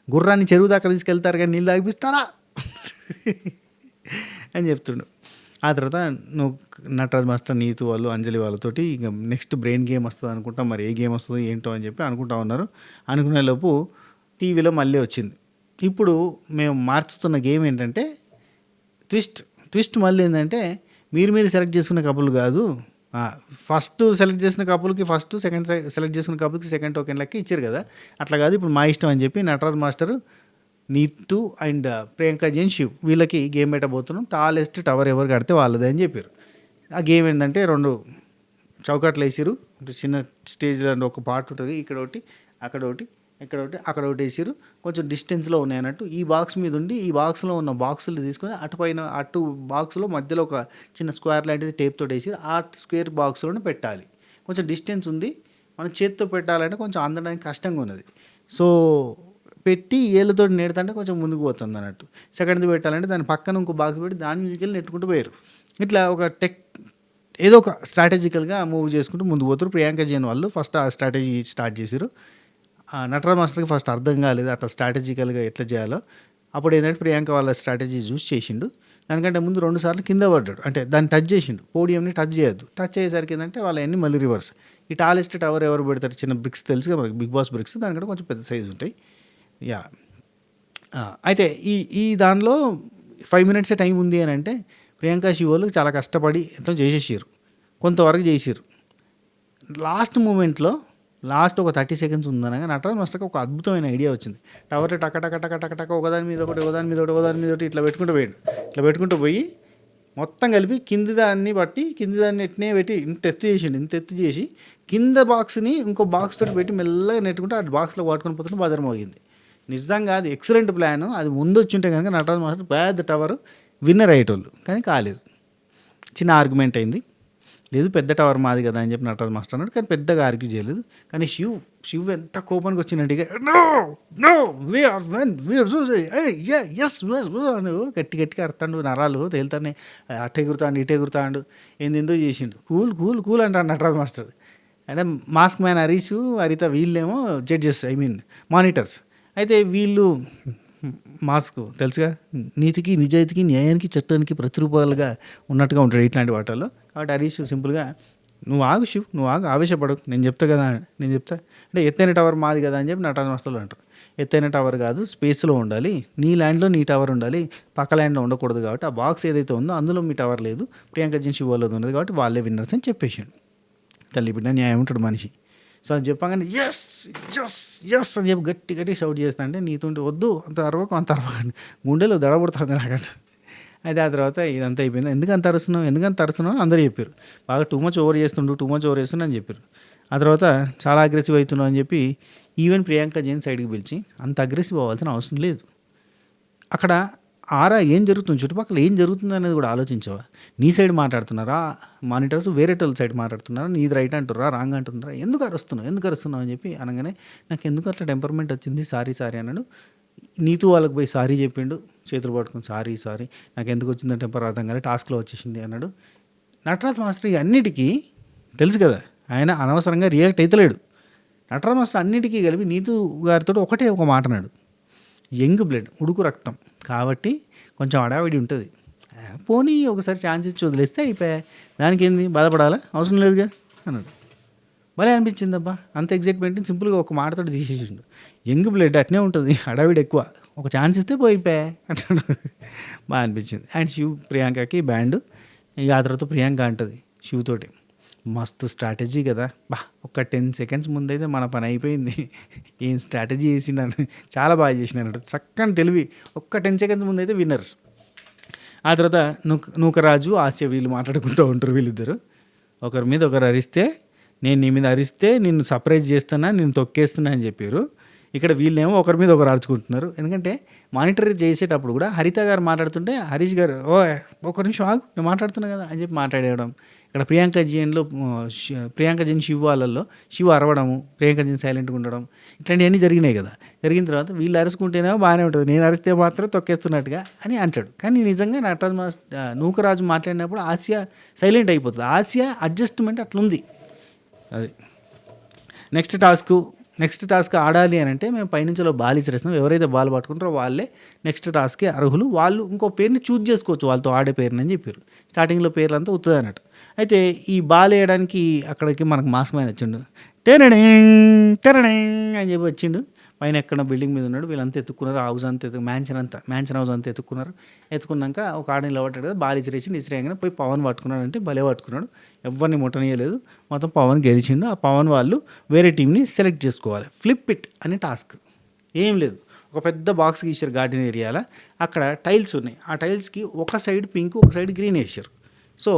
గుర్రాన్ని చెరువు దాకా తీసుకెళ్తారు కానీ నీళ్ళు తాగిపిస్తారా అని చెప్తుండు. ఆ తర్వాత నువ్వు నటరాజ్ మాస్టర్, నీతు వాళ్ళు, అంజలి వాళ్ళతోటి ఇక నెక్స్ట్ బ్రెయిన్ గేమ్ వస్తుంది అనుకుంటా, మరి ఏ గేమ్ వస్తుందో ఏంటో అని చెప్పి అనుకుంటా ఉన్నారు. అనుకునే లోపు టీవీలో మళ్ళీ వచ్చింది. ఇప్పుడు మేము మార్చుతున్న గేమ్ ఏంటంటే ట్విస్ట్ మళ్ళీ ఏంటంటే మీరు సెలెక్ట్ చేసుకునే కపుల్ కాదు, ఫస్ట్ సెలెక్ట్ చేసిన కపుల్కి ఫస్ట్, సెకండ్ సెలెక్ట్ చేసుకున్న కపుల్కి సెకండ్ టోకెన్ లెక్క ఇచ్చారు కదా, అట్లా కాదు ఇప్పుడు మా ఇష్టం అని చెప్పి నటరాజ్ మాస్టర్, నీతు అండ్ ప్రియాంక జైన్, శివ్ వీళ్ళకి గేమ్ పెట్టబోతున్నాం. టాలెస్ట్ టవర్ ఎవరు కడితే వాళ్ళదే అని చెప్పారు. ఆ గేమ్ ఏంటంటే 2 చౌకట్లు వేసిరు, చిన్న స్టేజ్లో ఒక పార్ట్ ఉంటుంది, ఇక్కడ ఒకటి అక్కడ ఒకటి వేసిరు, కొంచెం డిస్టెన్స్లో ఉన్నాయి అన్నట్టు. ఈ బాక్స్ మీద ఉండి ఈ బాక్స్లో ఉన్న బాక్సులు తీసుకొని అటు బాక్స్లో మధ్యలో ఒక చిన్న స్క్వేర్ లాంటిది టేప్ తోటి వేసిరు, ఆ స్క్వేర్ బాక్స్లోనే పెట్టాలి. కొంచెం డిస్టెన్స్ ఉంది, మనం చేతితో పెట్టాలంటే కొంచెం అందడానికి కష్టంగా ఉన్నది. సో పెట్టి ఏళ్ళతో నెడుతుంటే కొంచెం ముందుకు పోతుంది అన్నట్టు. సెకండ్ది పెట్టాలంటే దాని పక్కన ఇంకో బాక్స్ పెట్టి దాని మీదకి వెళ్ళి నెట్టుకుంటూ పోయారు. ఇట్లా ఒక ఏదో ఒక స్ట్రాటజికల్గా మూవ్ చేసుకుంటూ ముందుకు పోతారు. ప్రియాంక జైన్ వాళ్ళు ఫస్ట్ ఆ స్ట్రాటజీ స్టార్ట్ చేశారు. నటరాజ్ మాస్టర్కి ఫస్ట్ అర్థం కాలేదు అట్లా స్ట్రాటజికల్గా ఎట్లా చేయాలో. అప్పుడు ఏంటంటే ప్రియాంక వాళ్ళ స్ట్రాటజీ చూస్ చేసిండు. దానికంటే ముందు 2 సార్లు కింద పడ్డాడు, అంటే దాన్ని టచ్ చేసిండు, పోడియంని టచ్ చేయొద్దు. టచ్ అయ్యేసరికి ఏంటంటే వాళ్ళన్నీ మళ్ళీ రివర్స్. ఈ టాలెస్ట్ టవర్ ఎవరు పెడతారు, చిన్న బ్రిక్స్ తెలుసుగా మనకి, బిగ్ బాస్ బ్రిక్స్, దానికంటే కొంచెం పెద్ద సైజు ఉంటాయి. యా అయితే ఈ దానిలో 5 minutes టైం ఉంది అని అంటే ప్రియాంక శివోళ్ళు చాలా కష్టపడి ఎంతో చేసేసారు, కొంతవరకు చేసారు. లాస్ట్ మూమెంట్లో లాస్ట్ ఒక 30 seconds ఉందనగా నటరాజ్ మాస్టర్కి ఒక అద్భుతమైన ఐడియా వచ్చింది. టవర్ టక ఒకదాని మీద ఒకటి ఇట్లా పెట్టుకుంటూ పోయి మొత్తం కలిపి కింది దాన్ని ఎట్నే పెట్టి ఇంత ఎత్తి చేసి కింద బాక్స్ని ఇంకో బాక్స్ తోటి పెట్టి మెల్లగా నెట్టుకుంటే ఆ బాక్స్లో పట్టుకొని పోతుంటే భద్రం అయింది. నిజంగా అది ఎక్సలెంట్ ప్లాన్. అది ముందు వచ్చి ఉంటే కనుక నటరాజ్ మాస్టర్ పెద్ద టవర్ విన్నర్ అయ్యేటోళ్ళు, కానీ కాలేదు. చిన్న ఆర్గ్యుమెంట్ అయింది. లేదు పెద్ద టవర్ మాది కదా అని చెప్పి నటరాజ్ మాస్టర్ అన్నాడు. కానీ పెద్దగా ఆర్గ్యూ చేయలేదు. కానీ శివ్ ఎంత కోపానికి వచ్చినట్టుగా నో నో ఎస్ అని గట్టి గట్టిగా అరుతాడు. నరాలు తేలుతానే అటు ఎగురుతాడు ఇటు ఎగురుతాడు. ఏందో చేసిండు. కూల్ కూల్ కూల్ అంటాడు నటరాజ్ మాస్టర్. అంటే మాస్క్ మ్యాన్ హరీష్ హరిత వీళ్ళేమో జడ్జెస్, ఐ మీన్ మానిటర్స్. అయితే వీళ్ళు మాస్క్ తెలుసుగా, నీతికి నిజాయితీకి న్యాయానికి చట్టానికి ప్రతిరూపాలుగా ఉన్నట్టుగా ఉంటాడు ఇట్లాంటి వాటిల్లో. కాబట్టి హరీష్ సింపుల్గా నువ్వు ఆగు శివ్, నువ్వు ఆగు, ఆవేశపడకు, నేను చెప్తా కదా, నేను చెప్తా అంటే ఎత్తైన టవర్ మాది కదా అని చెప్పి నటరాజ్ మాస్టర్లు అంటారు. ఎత్తైన టవర్ కాదు, స్పేస్లో ఉండాలి, నీ ల్యాండ్లో నీ టవర్ ఉండాలి, పక్క ల్యాండ్లో ఉండకూడదు. కాబట్టి ఆ బాక్స్ ఏదైతే ఉందో అందులో మీ టవర్ లేదు, ప్రియాంక జైన్ శివ్ వాళ్ళది ఉన్నది, కాబట్టి వాళ్ళే విన్నర్స్ అని చెప్పేసాడు. తల్లి బిడ్డ న్యాయం ఉంటాడు మనిషి. సో అది చెప్పగానే ఎస్ ఎస్ ఎస్ అని చెప్పి గట్టి గట్టి షౌట్ చేస్తా. అంటే నీతుంటే వద్దు అంత అంత అరవకండి, గుండెలో దడబడుతుంది నాకంటే. అయితే ఆ తర్వాత ఇదంతా అయిపోయింది. ఎందుకంత అరుస్తున్నావు అందరూ చెప్పారు. బాగా టూ మచ్ ఓవర్ చేస్తుండు అని చెప్పారు. ఆ తర్వాత చాలా అగ్రెసివ్ అవుతున్నావు అని చెప్పి ఈవెన్ ప్రియాంక జైన్ సైడ్కి పిలిచి అంత అగ్రెసివ్ అవ్వాల్సిన అవసరం లేదు, అక్కడ ఆరా ఏం జరుగుతుంది, చుట్టుపక్కల ఏం జరుగుతుంది అనేది కూడా ఆలోచించవా? నీ సైడ్ మాట్లాడుతున్నారా మానిటర్స్, వేరే వాళ్ళ సైడ్ మాట్లాడుతున్నారా, నీది రైట్ అంటున్నారా రాంగ్ అంటున్నారా, ఎందుకు అరుస్తున్నావు అని చెప్పి అనగానే నాకు ఎందుకు అట్లా టెంపర్మెంట్ వచ్చింది, సారీ అన్నాడు. నీతూ వాళ్ళకి పోయి సారీ చెప్పిండు, చేతులు పట్టుకుని సారీ నాకు ఎందుకు వచ్చిందో టెంపర్ అర్థం కానీ టాస్క్లో వచ్చేసింది అన్నాడు. నటరాజ్ మాస్టర్ అన్నిటికీ తెలుసు కదా, ఆయన అనవసరంగా రియాక్ట్ అవుతలేడు. నటరాజ్ మాస్టర్ అన్నిటికీ కలిపి నీతూ గారితో ఒక మాట అన్నాడు, యంగ్ బ్లడ్, ఉడుకు రక్తం కాబట్టి కొంచెం హడావిడి ఉంటుంది, పోనీ ఒకసారి ఛాన్స్ ఇచ్చి వదిలేస్తే అయిపోయా, దానికి ఏంది బాధపడాలా, అవసరం లేదుగా అన్నాడు. భలే అనిపించింది అబ్బా, అంత ఎగ్జైట్మెంట్ సింపుల్గా ఒక మాటతో తీసేసిండు. యంగ్ బ్లడ్ అట్నే ఉంటుంది, హడావిడి ఎక్కువ, ఒక ఛాన్స్ ఇస్తే పోయిపోయా అంటాడు. బాగా అనిపించింది. అండ్ శివ్ ప్రియాంకకి బ్యాండ్. ఇక ఆ తర్వాత ప్రియాంక అంటుంది శివ్తోటి, మస్తు స్ట్రాటజీ కదా బా, ఒక 10 seconds ముందైతే మన పని అయిపోయింది, ఏం స్ట్రాటజీ చేసినాను, చాలా బాగా చేసినాను, చక్కని తెలివి, ఒక్క 10 seconds ముందైతే విన్నర్స్. ఆ తర్వాత నూకరాజు ఆసియా వీళ్ళు మాట్లాడుకుంటూ ఉంటారు. వీళ్ళిద్దరు ఒకరి మీద ఒకరు అరిస్తే, నేను నీ మీద అరిస్తే నిన్ను సర్ప్రైజ్ చేస్తున్నా, నేను తొక్కేస్తున్నా అని చెప్పారు. ఇక్కడ వీళ్ళేమో ఒకరి మీద ఒకరు అరుచుకుంటున్నారు. ఎందుకంటే మానిటర్ చేసేటప్పుడు కూడా హరిత గారు మాట్లాడుతుంటే హరీష్ గారు ఒక నిమిషం ఆగు నేను మాట్లాడుతున్నా కదా అని చెప్పి మాట్లాడేయడం. ఇక్కడ ప్రియాంక జైన్ శివ్ వాళ్ళల్లో శివ్ అరవడము, ప్రియాంక జైన్ సైలెంట్గా ఉండడం, ఇట్లాంటివన్నీ జరిగినాయి కదా. జరిగిన తర్వాత వీళ్ళు అరుచుకుంటేనేమో బాగానే ఉంటుంది, నేను అరిస్తే మాత్రం తొక్కేస్తున్నట్టుగా అని అంటాడు. కానీ నిజంగా నూకరాజు మాట్లాడినప్పుడు ఆసియా సైలెంట్ అయిపోతుంది. ఆసియా అడ్జస్ట్మెంట్ అట్లుంది. అది నెక్స్ట్ టాస్క్ ఆడాలి అని అంటే మేము పైనుంచిలో బాల్ ఇచ్చేస్తున్నాం, ఎవరైతే బాల్ పట్టుకుంటారో వాళ్ళే నెక్స్ట్ టాస్క్కి అర్హులు. వాళ్ళు ఇంకో పేరుని చూజ్ చేసుకోవచ్చు వాళ్ళతో ఆడే పేరుని అని చెప్పారు. స్టార్టింగ్లో పేర్లు అంతా ఉత్తది అన్నట్టు. అయితే ఈ బాల్ వేయడానికి అక్కడికి మనకు మాస్క్ మ్యాన్ వచ్చిండు, టెరడింగ్ అని చెప్పి వచ్చిండు. పైన ఎక్కడ బిల్డింగ్ మీద ఉన్నాడు. వీళ్ళంతా ఎత్తుక్కున్నారు, హౌస్ అంతా మ్యాన్షన్ హౌస్ అంతా ఎత్తుకున్నాక ఒక ఆడ నిలబడ్డాడు కదా, బాల్ ఇసిరేయంగానే పోయి పవన్ పట్టుకున్నాడు. భలే పట్టుకున్నాడు, ఎవరిని ముట్టనీయలేదు, మొత్తం పవన్ గెలిచిండు. ఆ పవన్ వాళ్ళు వేరే టీంని సెలెక్ట్ చేసుకోవాలి. ఫ్లిప్ ఇట్ అనే టాస్క్ ఏం లేదు, ఒక పెద్ద బాక్స్ గీసారు గార్డెన్ ఏరియాలో, అక్కడ టైల్స్ ఉన్నాయి. ఆ టైల్స్కి ఒక సైడ్ పింక్ ఒక సైడ్ గ్రీన్ వేసారు. సో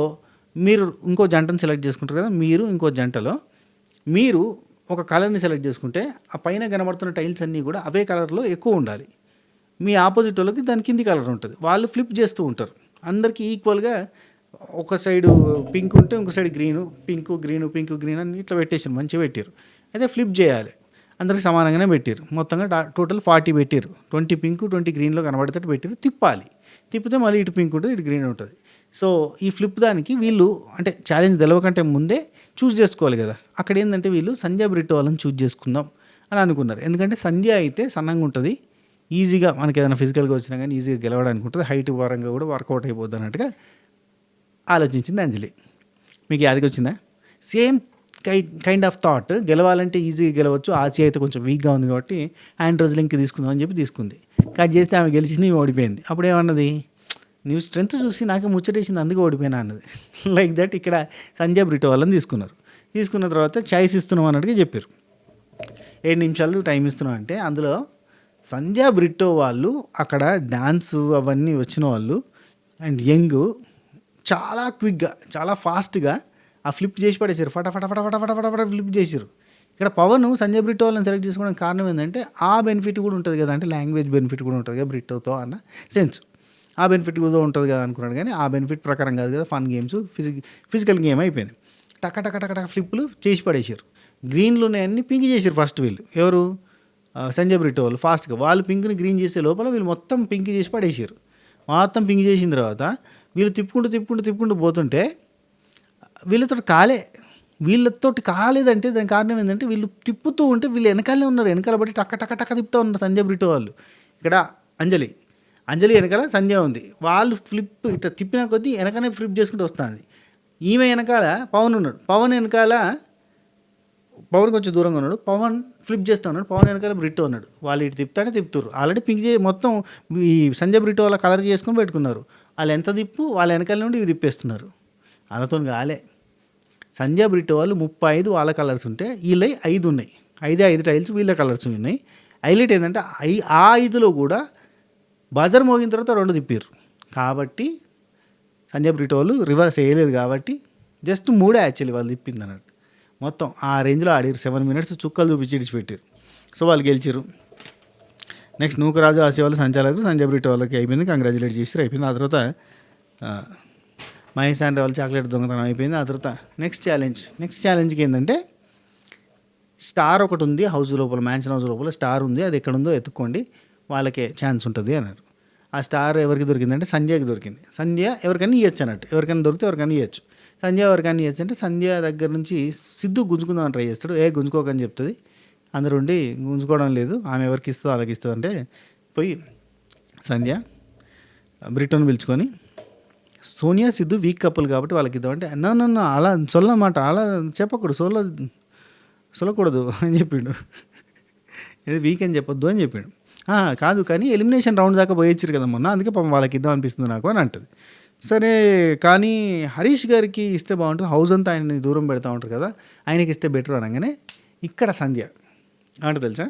మీరు ఇంకో జంటను సెలెక్ట్ చేసుకుంటారు కదా, మీరు ఇంకో జంటలో మీరు ఒక కలర్ని సెలెక్ట్ చేసుకుంటే ఆ పైన కనబడుతున్న టైల్స్ అన్నీ కూడా అవే కలర్లో ఎక్కువ ఉండాలి. మీ ఆపోజిట్ వాళ్ళకి దాని కింది కలర్ ఉంటుంది. వాళ్ళు ఫ్లిప్ చేస్తూ ఉంటారు. అందరికీ ఈక్వల్గా ఒక సైడు పింక్ ఉంటే ఇంకో సైడ్ పింక్ గ్రీన్ అని ఇట్లా పెట్టేసారు, మంచిగా పెట్టారు. అయితే ఫ్లిప్ చేయాలి, అందరికి సమానంగానే పెట్టారు. మొత్తంగా టోటల్ 40 పెట్టారు. 20 పింక్ 20 గ్రీన్లో కనబడేటట్టు పెట్టారు. తిప్పితే మళ్ళీ ఇటు పింక్ ఉంటుంది, ఇటు గ్రీన్ ఉంటుంది. సో ఈ ఫ్లిప్ దానికి వీళ్ళు అంటే ఛాలెంజ్ తెలవకంటే ముందే చూస్ చేసుకోవాలి కదా. అక్కడ ఏంటంటే వీళ్ళు సంధ్య బ్రిటో వాళ్ళని చూస్ చేసుకుందాం అని అనుకున్నారు. ఎందుకంటే సంధ్య అయితే సన్నంగా ఉంటుంది, ఈజీగా మనకి ఏదైనా ఫిజికల్గా వచ్చినా కానీ ఈజీగా గెలవడానికి ఉంటుంది, హైట్ పరంగా కూడా వర్కౌట్ అయిపోద్ది అన్నట్టుగా ఆలోచించింది అంజలి. మీకు యాదికి వచ్చిందా? Same kind of thought. గెలవాలంటే ఈజీగా గెలవచ్చు, ఆసియా అయితే కొంచెం వీక్గా ఉంది కాబట్టి ఆండ్రోజ్లింగ్కి తీసుకుందాం అని చెప్పి తీసుకుంది. కట్ చేస్తే ఆమె గెలిచింది, ఈమె ఓడిపోయింది. అప్పుడు ఏమన్నది, నీ స్ట్రెంత్ చూసి నాకే ముచ్చటేసింది అందుకే ఓడిపోయినా అన్నది. లైక్ దట్ ఇక్కడ సంజయ్ బ్రిటో వాళ్ళని తీసుకున్న తర్వాత ఛాయిస్ ఇస్తున్నాం అన్నట్టుగా చెప్పారు. 7 నిమిషాలు టైం ఇస్తున్నాం అంటే అందులో సంజయ్ బ్రిటో వాళ్ళు అక్కడ డ్యాన్స్ అవన్నీ వచ్చిన వాళ్ళు అండ్ యంగ్ చాలా క్విక్గా చాలా ఫాస్ట్గా ఆ ఫ్లిప్ చేసి పడేసారు. ఫటాఫట ఫ్లిప్ చేసారు. ఇక్కడ పవన్ సంజయ్ బ్రిటో వాళ్ళని సెలెక్ట్ చేసుకోవడానికి కారణం ఏంటంటే ఆ బెనిఫిట్ కూడా ఉంటుంది కదా, అంటే లాంగ్వేజ్ బెనిఫిట్ కూడా ఉంటుంది కదా బ్రిటోతో అన్న సెన్స్, ఆ బెనిఫిట్ కూడా ఉంటుంది కదా అనుకున్నాడు. కానీ ఆ బెనిఫిట్ ప్రకారం కాదు కదా, ఫన్ గేమ్స్ ఫిజికల్ గేమ్ అయిపోయింది. టక టక టక టక ఫ్లిప్పులు చేసి పడేసారు. గ్రీన్లు ఉన్నాయన్నీ పింక్ చేసారు ఫస్ట్ వీళ్ళు. ఎవరు? సంజయ్ బ్రిటో వాళ్ళు ఫాస్ట్గా వాళ్ళు పింక్ని గ్రీన్ చేసే లోపల వీళ్ళు మొత్తం పింక్ చేసి పడేసారు. మొత్తం పింక్ చేసిన తర్వాత వీళ్ళు తిప్పుకుంటూ పోతుంటే వీళ్ళతోటి కాలేదంటే దానికి కారణం ఏంటంటే వీళ్ళు తిప్పుతూ ఉంటే వీళ్ళు వెనకాలే ఉన్నారు. వెనకాల బట్టి టక్క టక్క టక్క తిప్పుతూ ఉన్నారు సంజయ్ బ్రిటో వాళ్ళు. ఇక్కడ అంజలి వెనకాల సంజయ్ ఉంది. వాళ్ళు ఫ్లిప్ ఇట్లా తిప్పిన కొద్దీ వెనకనే ఫ్లిప్ చేసుకుంటూ వస్తుంది. ఈమె వెనకాల పవన్ ఉన్నాడు. పవన్ కొంచెం దూరంగా ఉన్నాడు. పవన్ ఫ్లిప్ చేస్తూ ఉన్నాడు. పవన్ వెనకాల బ్రిటో ఉన్నాడు. వాళ్ళు ఇటు తిప్పుతారు. ఆల్రెడీ పింక్ మొత్తం ఈ సంజయ్ బ్రిటో వాళ్ళ కలర్ చేసుకొని పెట్టుకున్నారు. వాళ్ళు ఎంత తిప్పు వాళ్ళ వెనకాల నుండి ఇవి తిప్పేస్తున్నారు. వాళ్ళతో కాలే. సంజయ్ బ్రిటో వాళ్ళు 35 వాళ్ళ కలర్స్ ఉంటే వీళ్ళ 5 ఉన్నాయి. 5 టైల్స్ వీళ్ళ కలర్స్ ఉన్నాయి. హైలైట్ ఏంటంటే ఆ 5లో కూడా బజర్ మోగిన తర్వాత 2 తిప్పారు. కాబట్టి సంజయ్ బ్రిటో వాళ్ళు రివర్స్ వేయలేదు. కాబట్టి జస్ట్ 3 యాక్చువల్లీ వాళ్ళు తిప్పింది అన్నట్టు. మొత్తం ఆ రేంజ్లో ఆడారు. 7 minutes చుక్కలు చూపించి ఇడిచిపెట్టారు. సో వాళ్ళు గెలిచారు. నెక్స్ట్ నూకరాజు ఆసియా వాళ్ళు సంచాలకులు సంజయ్ బ్రిటో వాళ్ళకి అయిపోయింది. కంగ్రాచులేట్ చేసి అయిపోయింది. ఆ తర్వాత మహేష్ ఆండ్రే వాళ్ళు చాక్లెట్ దొంగతనం అయిపోయింది. ఆ తర్వాత నెక్స్ట్ ఛాలెంజ్కి ఏంటంటే స్టార్ ఒకటి ఉంది హౌస్ లోపల, మ్యాన్షన్ హౌస్ లోపల స్టార్ ఉంది. అది ఎక్కడుందో ఎత్తుక్కోండి, వాళ్ళకే ఛాన్స్ ఉంటుంది అన్నారు. ఆ స్టార్ ఎవరికి దొరికిందంటే సంధ్యకి దొరికింది. సంధ్య ఎవరికైనా ఇవ్వచ్చు అన్నట్టు. ఎవరికైనా దొరికితే ఎవరికైనా ఇవ్వచ్చు. సంధ్య ఎవరికైనా ఇవ్వచ్చు అంటే సంధ్య దగ్గర నుంచి సిద్ధు గుంజుకుందామని ట్రై చేస్తాడు. గుంజుకోకని చెప్తుంది. అందరు ఉండి గుంజుకోవడం లేదు, ఆమె ఎవరికి ఇస్తుందో వాళ్ళకి ఇస్తుంది అంటే పోయి సంధ్య బ్రిటోని పిలుచుకొని సోనియా సిద్ధు వీక్ కప్పులు కాబట్టి వాళ్ళకి ఇద్దామంటే నన్ను అలా సొల్లమాట అలా చెప్పకూడదు, సొల్లకూడదు అని చెప్పిండు. ఇది వీక్ అని చెప్పొద్దు అని చెప్పిండు. కాదు కానీ ఎలిమినేషన్ రౌండ్ దాకా పోయొచ్చారు కదా మొన్న, అందుకే పాపం వాళ్ళకి ఇద్దాం అనిపిస్తుంది నాకు అని అంటుంది. సరే కానీ హరీష్ గారికి ఇస్తే బాగుంటుంది, హౌస్ అంతా ఆయన్ని దూరం పెడతా ఉంటారు కదా, ఆయనకి ఇస్తే బెటర్ అనగానే ఇక్కడ సంధ్య అంటే తెలుసా,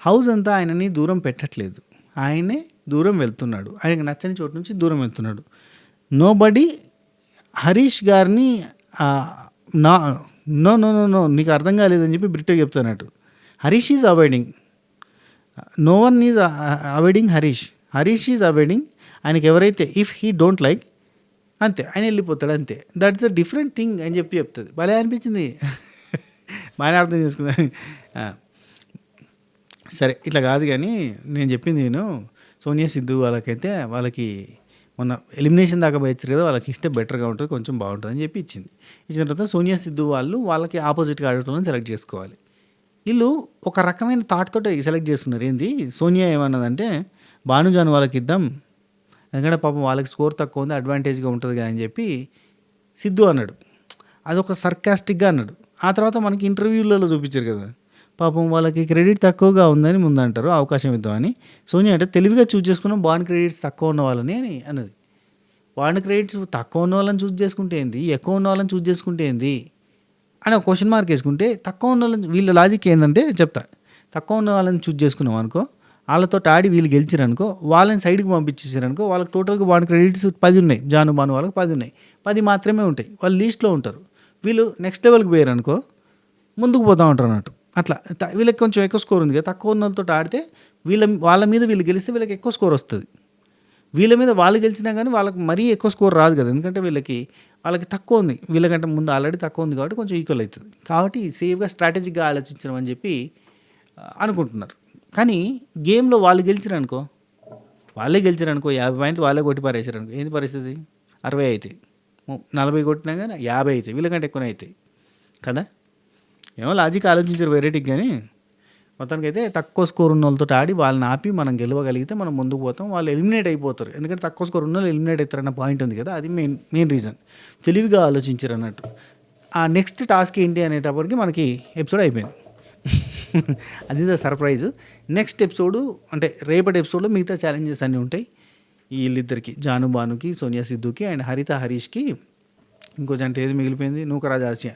హౌస్ అంతా ఆయనని దూరం పెట్టట్లేదు, ఆయనే దూరం వెళ్తున్నాడు, ఆయనకు నచ్చని చోటు నుంచి దూరం వెళ్తున్నాడు. నోబడీ హరీష్ గారిని no no no no no నీకు అర్థం కాలేదని చెప్పి బ్రిటో చెప్తున్నట్టు. Harish is avoiding, no one is avoiding Harish is avoiding. ఆయనకి ఎవరైతే ఇఫ్ హీ డోంట్ లైక్ అంతే ఆయన వెళ్ళిపోతాడు అంతే, దట్స్ అ డిఫరెంట్ థింగ్ అని చెప్పి చెప్తుంది. భలే అనిపించింది, బాగానే అర్థం చేసుకున్నాను. సరే ఇట్లా కాదు కానీ నేను చెప్పింది నేను సోనియా సిద్ధు వాళ్ళకి మొన్న ఎలిమినేషన్ దాకా పోయొచ్చారు కదా, వాళ్ళకి ఇస్తే బెటర్గా ఉంటుంది, కొంచెం బాగుంటుంది అని చెప్పి ఇచ్చిన తర్వాత సోనియా సిద్ధు వాళ్ళకి ఆపోజిట్గా ఆడటం సెలెక్ట్ చేసుకోవాలి. వీళ్ళు ఒక రకమైన థాట్ తోటి సెలెక్ట్ చేస్తున్నారు. ఏంది సోనియా ఏమన్నదంటే భానుజాను వాళ్ళకి ఇద్దాం, ఎందుకంటే పాపం వాళ్ళకి స్కోర్ తక్కువ ఉంది, అడ్వాంటేజ్గా ఉంటుంది కదా అని చెప్పి సిద్ధు అన్నాడు. అదొక సర్కాస్టిక్గా అన్నాడు. ఆ తర్వాత మనకి ఇంటర్వ్యూలలో చూపించారు కదా, పాపం వాళ్ళకి క్రెడిట్ తక్కువగా ఉందని ముందంటారు, అవకాశం ఇద్దామని. సోనియా అంటే తెలివిగా చూస్ చేసుకున్నాం బాండ్ క్రెడిట్స్ తక్కువ ఉన్న వాళ్ళని అని అన్నది. బాండ్ క్రెడిట్స్ తక్కువ ఉన్న వాళ్ళని చూస్ చేసుకుంటే ఏంది, ఎక్కువ ఉన్న వాళ్ళని చూస్ చేసుకుంటే ఏంది అని ఒక క్వశ్చన్ మార్క్ వేసుకుంటే, తక్కువ ఉన్న వాళ్ళని వీళ్ళ లాజిక్ ఏంటంటే చెప్తా, తక్కువ ఉన్న వాళ్ళని చూస్ చేసుకున్నాం అనుకో, వాళ్ళతో ఆడి వీళ్ళు గెలిచారనుకో, వాళ్ళని సైడ్కి పంపించేసారనుకో, వాళ్ళకి టోటల్గా బాండ్ క్రెడిట్స్ 10 ఉన్నాయి, భాను వాళ్ళకి 10 ఉన్నాయి, 10 మాత్రమే ఉంటాయి, వాళ్ళు లీస్ట్లో ఉంటారు. వీళ్ళు నెక్స్ట్ లెవెల్కి పోయారు అనుకో ముందుకు పోతూ ఉంటారు అన్నట్టు. అట్లా వీళ్ళకి కొంచెం ఎక్కువ స్కోర్ ఉంది కదా, తక్కువ ఉన్న వాళ్ళతో ఆడితే వాళ్ళ మీద వీళ్ళు గెలిస్తే వీళ్ళకి ఎక్కువ స్కోర్ వస్తుంది. వీళ్ళ మీద వాళ్ళు గెలిచినా కానీ వాళ్ళకి మరీ ఎక్కువ స్కోర్ రాదు కదా, ఎందుకంటే వాళ్ళకి తక్కువ ఉంది, వీళ్ళకంటే ముందు ఆల్రెడీ తక్కువ ఉంది కాబట్టి కొంచెం ఈక్వల్ అవుతుంది. కాబట్టి సేఫ్గా స్ట్రాటజిక్గా ఆలోచించడం అని చెప్పి అనుకుంటున్నారు. కానీ గేమ్లో వాళ్ళే గెలిచారనుకో 50 పాయింట్లు వాళ్ళే కొట్టి పారేసారనుకో, ఏంది పరిస్థితి? 60 అవుతాయి, 40 కొట్టినా కానీ 50 అవుతాయి, వీళ్ళకంటే ఎక్కువనే అవుతాయి కదా. ఏమో లాజిక్ ఆలోచించారు వెరైటీకి, కానీ మొత్తానికి అయితే తక్కువ స్కోర్ ఉన్న వాళ్ళతో ఆడి వాళ్ళని ఆపి మనం గెలవగలిగితే మనం ముందుకు పోతాం, వాళ్ళు ఎలిమినేట్ అయిపోతారు. ఎందుకంటే తక్కువ స్కోర్ ఉన్న వాళ్ళు ఎలిమినేట్ అవుతారన్న పాయింట్ ఉంది కదా, అది మెయిన్ రీజన్. తెలివిగా ఆలోచించారు అన్నట్టు. ఆ నెక్స్ట్ టాస్క్ ఏంటి అనేటప్పటికి మనకి ఎపిసోడ్ అయిపోయింది. అది సర్ప్రైజ్. నెక్స్ట్ ఎపిసోడ్ అంటే రేపటి ఎపిసోడ్లో మిగతా ఛాలెంజెస్ అన్నీ ఉంటాయి. వీళ్ళిద్దరికి భానుకి సోనియా సిద్ధుకి అండ్ హరీష్కి ఇంకో జంట ఏది మిగిలిపోయింది, నూకరాజ్ ఆసియా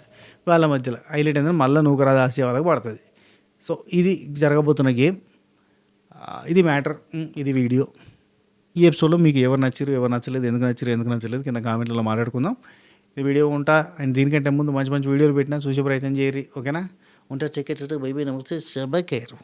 వాళ్ళ మధ్యలో. హైలైట్ ఏంటంటే మళ్ళీ నూకరాజ్ ఆసియా వాళ్ళకి పడుతుంది. సో ఇది జరగబోతున్న గేమ్, ఇది మ్యాటర్, ఇది వీడియో. ఈ ఎపిసోడ్లో మీకు ఎవరు నచ్చారు ఎవరు నచ్చలేదు, ఎందుకు నచ్చలేదు కింద కామెంట్లలో మాట్లాడుకుందాం. ఈ వీడియో ఉంటా అండ్ దీనికంటే ముందు మంచి వీడియోలు పెట్టినా చూసే ప్రయత్నం చేయరు, ఓకేనా? ఉంటా. చెక్ బై నమస్తే, శుభ కేర్.